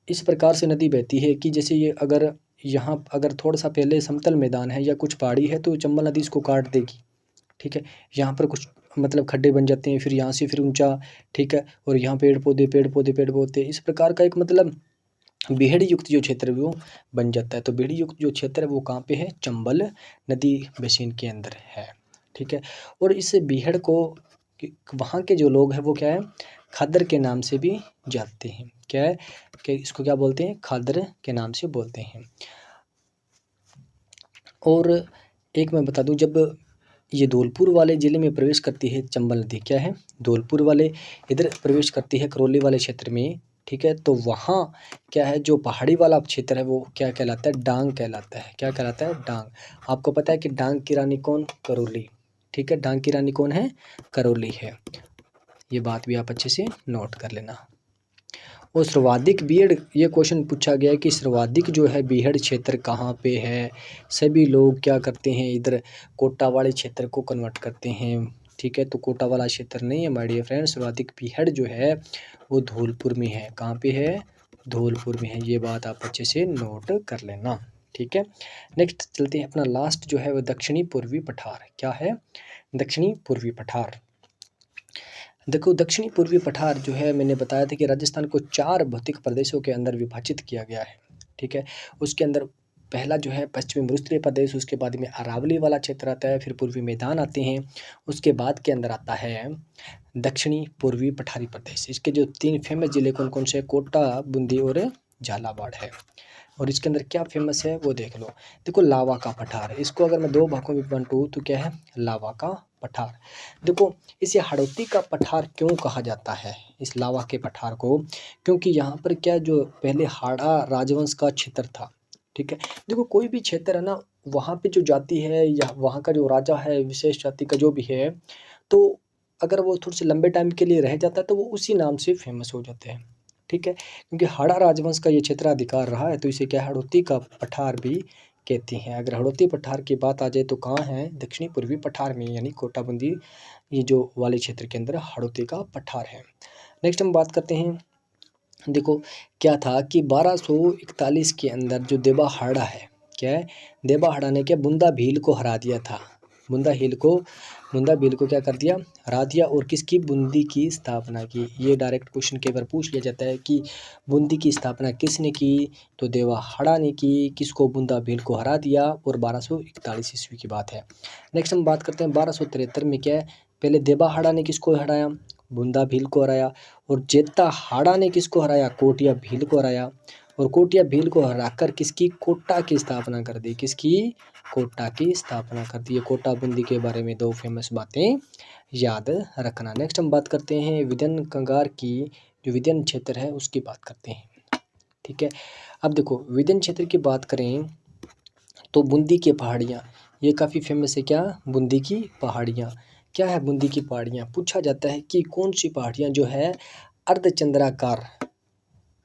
इस प्रकार से नदी बहती है कि जैसे ये अगर यहाँ अगर थोड़ा सा पहले समतल मैदान है या कुछ पहाड़ी है तो चंबल नदी इसको काट देगी। ठीक है, यहाँ पर कुछ मतलब खड्डे बन जाते हैं, फिर यहाँ से फिर ऊंचा, ठीक है, और यहाँ पेड़ पौधे इस प्रकार का एक मतलब बीहड़ युक्त जो क्षेत्र है वो बन जाता है। तो बीहड़ युक्त जो क्षेत्र है वो कहाँ पे है, चंबल नदी बेसिन के अंदर है। ठीक है, और इस बीहड़ को वहाँ के जो लोग हैं वो क्या है, खादर के नाम से भी जानते हैं। क्या है कि इसको क्या बोलते हैं, खादर के नाम से बोलते हैं। और एक मैं बता दूं, जब ये धौलपुर वाले ज़िले में प्रवेश करती है चंबल नदी, क्या है, धौलपुर वाले इधर प्रवेश करती है करौली वाले क्षेत्र में, ठीक है, तो वहाँ क्या है, जो पहाड़ी वाला क्षेत्र है वो क्या कहलाता है, डांग कहलाता है। क्या कहलाता है, डांग। आपको पता है कि डांग की रानी कौन, करौली। ठीक है, डांग की रानी कौन है, करौली है। ये बात भी आप अच्छे से नोट कर लेना। और सर्वाधिक बीहड़, ये क्वेश्चन पूछा गया है कि सर्वाधिक जो है बीहड़ क्षेत्र कहाँ पे है। सभी लोग क्या करते हैं, इधर कोटा वाले क्षेत्र को कन्वर्ट करते हैं। ठीक है, तो कोटा वाला क्षेत्र नहीं है माय डियर फ्रेंड्स, सर्वाधिक बीहड़ जो है वो धौलपुर में है। कहाँ पे है, धौलपुर में है। ये बात आप अच्छे से नोट कर लेना। ठीक है, नेक्स्ट चलते हैं, अपना लास्ट जो है वो दक्षिणी पूर्वी पठार। क्या है, दक्षिणी पूर्वी पठार। देखो दक्षिणी पूर्वी पठार जो है, मैंने बताया था कि राजस्थान को 4 भौतिक प्रदेशों के अंदर विभाजित किया गया है। ठीक है, उसके अंदर पहला जो है पश्चिमी मरुस्थलीय प्रदेश, उसके बाद में अरावली वाला क्षेत्र आता है, फिर पूर्वी मैदान आते हैं, उसके बाद के अंदर आता है दक्षिणी पूर्वी पठारी प्रदेश। इसके जो 3 फेमस जिले कौन कौन से, कोटा, बूंदी और झालावाड़ है। और इसके अंदर क्या फेमस है वो देख लो। देखो लावा का पठार, इसको अगर मैं 2 भागों में बांटूं तो क्या है, लावा का पठार। देखो इसे हाड़ौती का पठार क्यों कहा जाता है, इस लावा के पठार को, क्योंकि यहाँ पर क्या जो पहले हाड़ा राजवंश का क्षेत्र था। ठीक है, देखो कोई भी क्षेत्र है ना, वहाँ पे जो जाति है या वहाँ का जो राजा है, विशेष जाति का जो भी है, तो अगर वो थोड़े से लंबे टाइम के लिए रह जाता है तो वो उसी नाम से फेमस हो जाते हैं। ठीक है, क्योंकि हाड़ा राजवंश का ये क्षेत्राधिकार रहा है, तो इसे क्या हाड़ौती का पठार भी कहते हैं। अगर हाड़ौती पठार की बात आ जाए तो कहाँ है, दक्षिणी पूर्वी पठार में, यानी कोटा बूंदी ये जो वाले क्षेत्र के अंदर हाड़ौती का पठार है। नेक्स्ट हम बात करते हैं। देखो क्या था कि 1241 के अंदर जो देवा हाड़ा है, क्या है, देवा हाड़ा ने क्या बुंदा भील को हरा दिया था। बुंदा भील को क्या कर दिया, हरा दिया, और किसकी, बूंदी की स्थापना की। ये डायरेक्ट क्वेश्चन कई बार पूछ लिया जाता है कि बूंदी की स्थापना किसने की, तो देवा हाड़ा ने की। किसको, बुंदा भील को हरा दिया, और 1241 ईस्वी की बात है। नेक्स्ट हम बात करते हैं 1273 में, क्या है, पहले देवा हाड़ा ने किसको हराया, बुंदा भील को हराया, और जेता हाड़ा ने किसको हराया, कोटिया भील को हराया, और कोटिया भील को हराकर किसकी, कोटा की स्थापना कर दी। किसकी, कोटा की स्थापना कर दी। कोटा बूंदी के बारे में 2 फेमस बातें याद रखना। नेक्स्ट हम बात करते हैं विजयन कंगार की, जो विजयन क्षेत्र है उसकी बात करते हैं। ठीक है, अब देखो विजयन क्षेत्र की बात करें तो बूंदी की पहाड़ियाँ, ये काफ़ी फेमस है। क्या, बूंदी की पहाड़ियाँ। क्या है बूंदी की पहाड़ियाँ, पूछा जाता है कि कौन सी पहाड़ियाँ जो है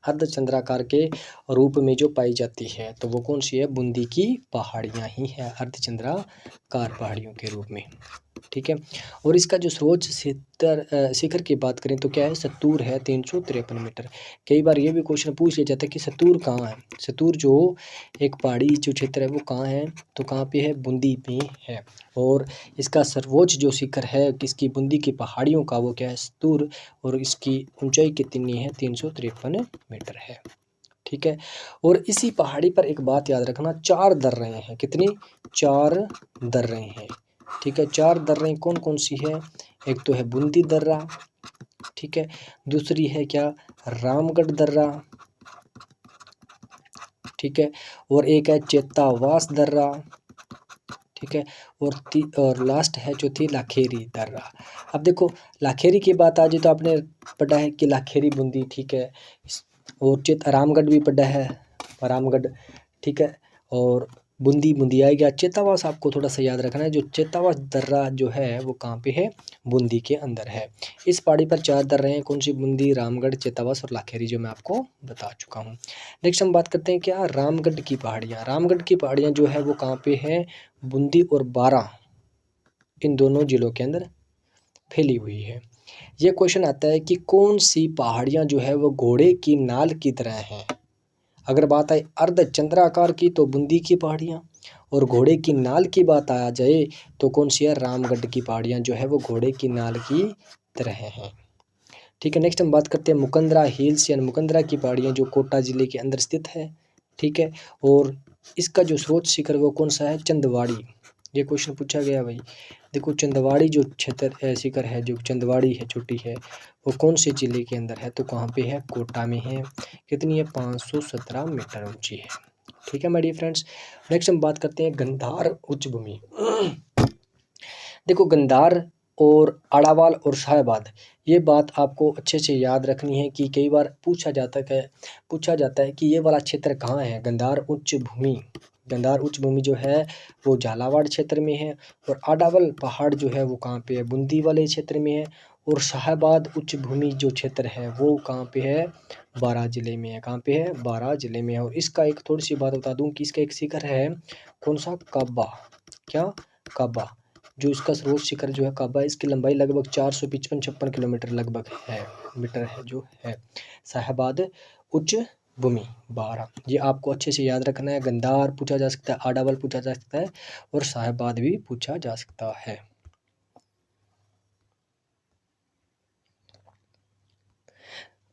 अर्धचंद्राकार के रूप में जो पाई जाती है, तो वो कौन सी है, बूंदी की पहाड़ियाँ ही है, अर्धचंद्राकार पहाड़ियों के रूप में। ठीक है, और इसका जो सर्वोच्च शिखर की बात करें तो क्या है, सत्तूर है, 353 मीटर। कई बार ये भी क्वेश्चन पूछ लिया जाता है कि सत्तूर कहाँ है। सत्तूर जो एक पहाड़ी जो क्षेत्र है वो कहाँ है, तो कहाँ पे है, बूंदी में है। और इसका सर्वोच्च जो शिखर है किसकी, बूंदी की पहाड़ियों का, वो क्या है, सत्तूर, और इसकी ऊंचाई कितनी है, 353 मीटर है। ठीक है, और इसी पहाड़ी पर एक बात याद रखना, 4 दर्रे हैं। कितनी, 4 दर्रे हैं। ठीक है, 4 दर्रे कौन कौन सी है, एक तो है बूंदी दर्रा, ठीक है, दूसरी है क्या, रामगढ़ दर्रा, ठीक है, और एक है चेतावास दर्रा, ठीक है, और लास्ट है चौथी लाखेरी दर्रा। अब देखो लाखेरी की बात आ जाए तो आपने पढ़ा है कि लाखेरी बूंदी, ठीक है, और रामगढ़ भी पढ़ा है, रामगढ़, ठीक है, और बूंदी आ गया। चेतावास आपको थोड़ा सा याद रखना है, जो चेतावास दर्रा जो है वो कहाँ पे है, बूंदी के अंदर है। इस पहाड़ी पर 4 दर्रे हैं, कौन सी, बूंदी, रामगढ़, चेतावास और लाखेरी, जो मैं आपको बता चुका हूँ। नेक्स्ट हम बात करते हैं क्या, रामगढ़ की पहाड़ियाँ। रामगढ़ की पहाड़ियाँ जो है वो कहाँ पे है, बूंदी और बारां, इन दोनों जिलों के अंदर फैली हुई है। ये क्वेश्चन आता है कि कौन सी पहाड़ियाँ जो है वो घोड़े की नाल की तरह हैं। अगर बात आए अर्धचंद्राकार की तो बूंदी की पहाड़ियाँ, और घोड़े की नाल की बात आ जाए तो कौन सी है, रामगढ़ की पहाड़ियाँ जो है वो घोड़े की नाल की तरह हैं। ठीक है, नेक्स्ट हम बात करते हैं मुकंदरा हिल्स, यानी मुकंदरा की पहाड़ियाँ जो कोटा जिले के अंदर स्थित है। ठीक है, और इसका जो सर्वोच्च शिखर वो कौन सा है, चंदवाड़ी। ये क्वेश्चन पूछा गया भाई। देखो चंदवाड़ी जो क्षेत्र शिखर है, जो चंदवाड़ी है छोटी है, वो कौन से जिले के अंदर है, तो कहाँ पे है, कोटा में है। कितनी है, 517 मीटर ऊंची है। ठीक है माय डियर फ्रेंड्स, नेक्स्ट हम बात करते हैं गंधार उच्च भूमि। देखो गंधार और आड़ावाल और शाहबाद, ये बात आपको अच्छे से याद रखनी है कि कई बार पूछा जाता है कि ये वाला क्षेत्र कहाँ है, गंधार उच्च भूमि। गंधार उच्च भूमि जो है वो झालावाड़ क्षेत्र में है, और आड़ावल पहाड़ जो है वो कहाँ पे है, बूंदी वाले क्षेत्र में है, और शाहबाद उच्च भूमि जो क्षेत्र है वो कहाँ पे है, बारां जिले में है। कहाँ पे है, बारां जिले में है। और इसका एक थोड़ी सी बात बता दूं कि इसका एक शिखर है, कौन सा, काबा। क्या, काबा, जो इसका सर्वोच्च शिखर जो है काबा, इसकी लंबाई लगभग 455-56 किलोमीटर लगभग है, मीटर है जो है। शाहबाद उच्च भूमि बारां, ये आपको अच्छे से याद रखना है। गंधार पूछा जा सकता है, आड़ावल पूछा जा सकता है, और शाहबाद भी पूछा जा सकता है।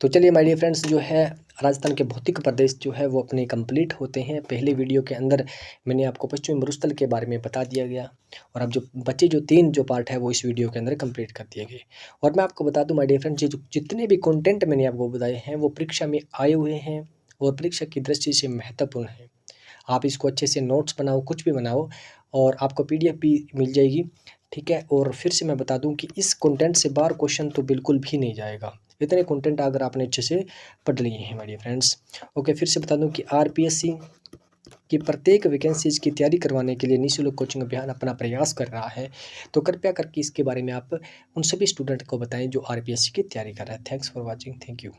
तो चलिए माय डियर फ्रेंड्स, जो है राजस्थान के भौतिक प्रदेश जो है वो अपने कंप्लीट होते हैं। पहले वीडियो के अंदर मैंने आपको पश्चिमी मरुस्थल के बारे में बता दिया गया, और अब जो बचे जो 3 जो पार्ट है वो इस वीडियो के अंदर कंप्लीट कर दिए गए। और मैं आपको बता दूं माय डियर फ्रेंड्स, ये जो जितने भी कंटेंट मैंने आपको बताए हैं वो परीक्षा में आए हुए हैं और परीक्षा की दृष्टि से महत्वपूर्ण है। आप इसको अच्छे से नोट्स बनाओ, कुछ भी बनाओ, और आपको PDF भी मिल जाएगी, ठीक है। और फिर से मैं बता दूं कि इस कंटेंट से बाहर क्वेश्चन तो बिल्कुल भी नहीं जाएगा। इतने कंटेंट अगर आपने अच्छे से पढ़ लिए हैं माय डियर फ्रेंड्स। ओके, फिर से बता दूं कि RPSC की प्रत्येक वैकेंसीज की तैयारी करवाने के लिए निःशुल्क कोचिंग अभियान अपना प्रयास कर रहा है। तो कृपया करके इसके बारे में आप उन सभी स्टूडेंट को बताएं जो RPSC की तैयारी कर रहे हैं। Thanks for watching, thank you.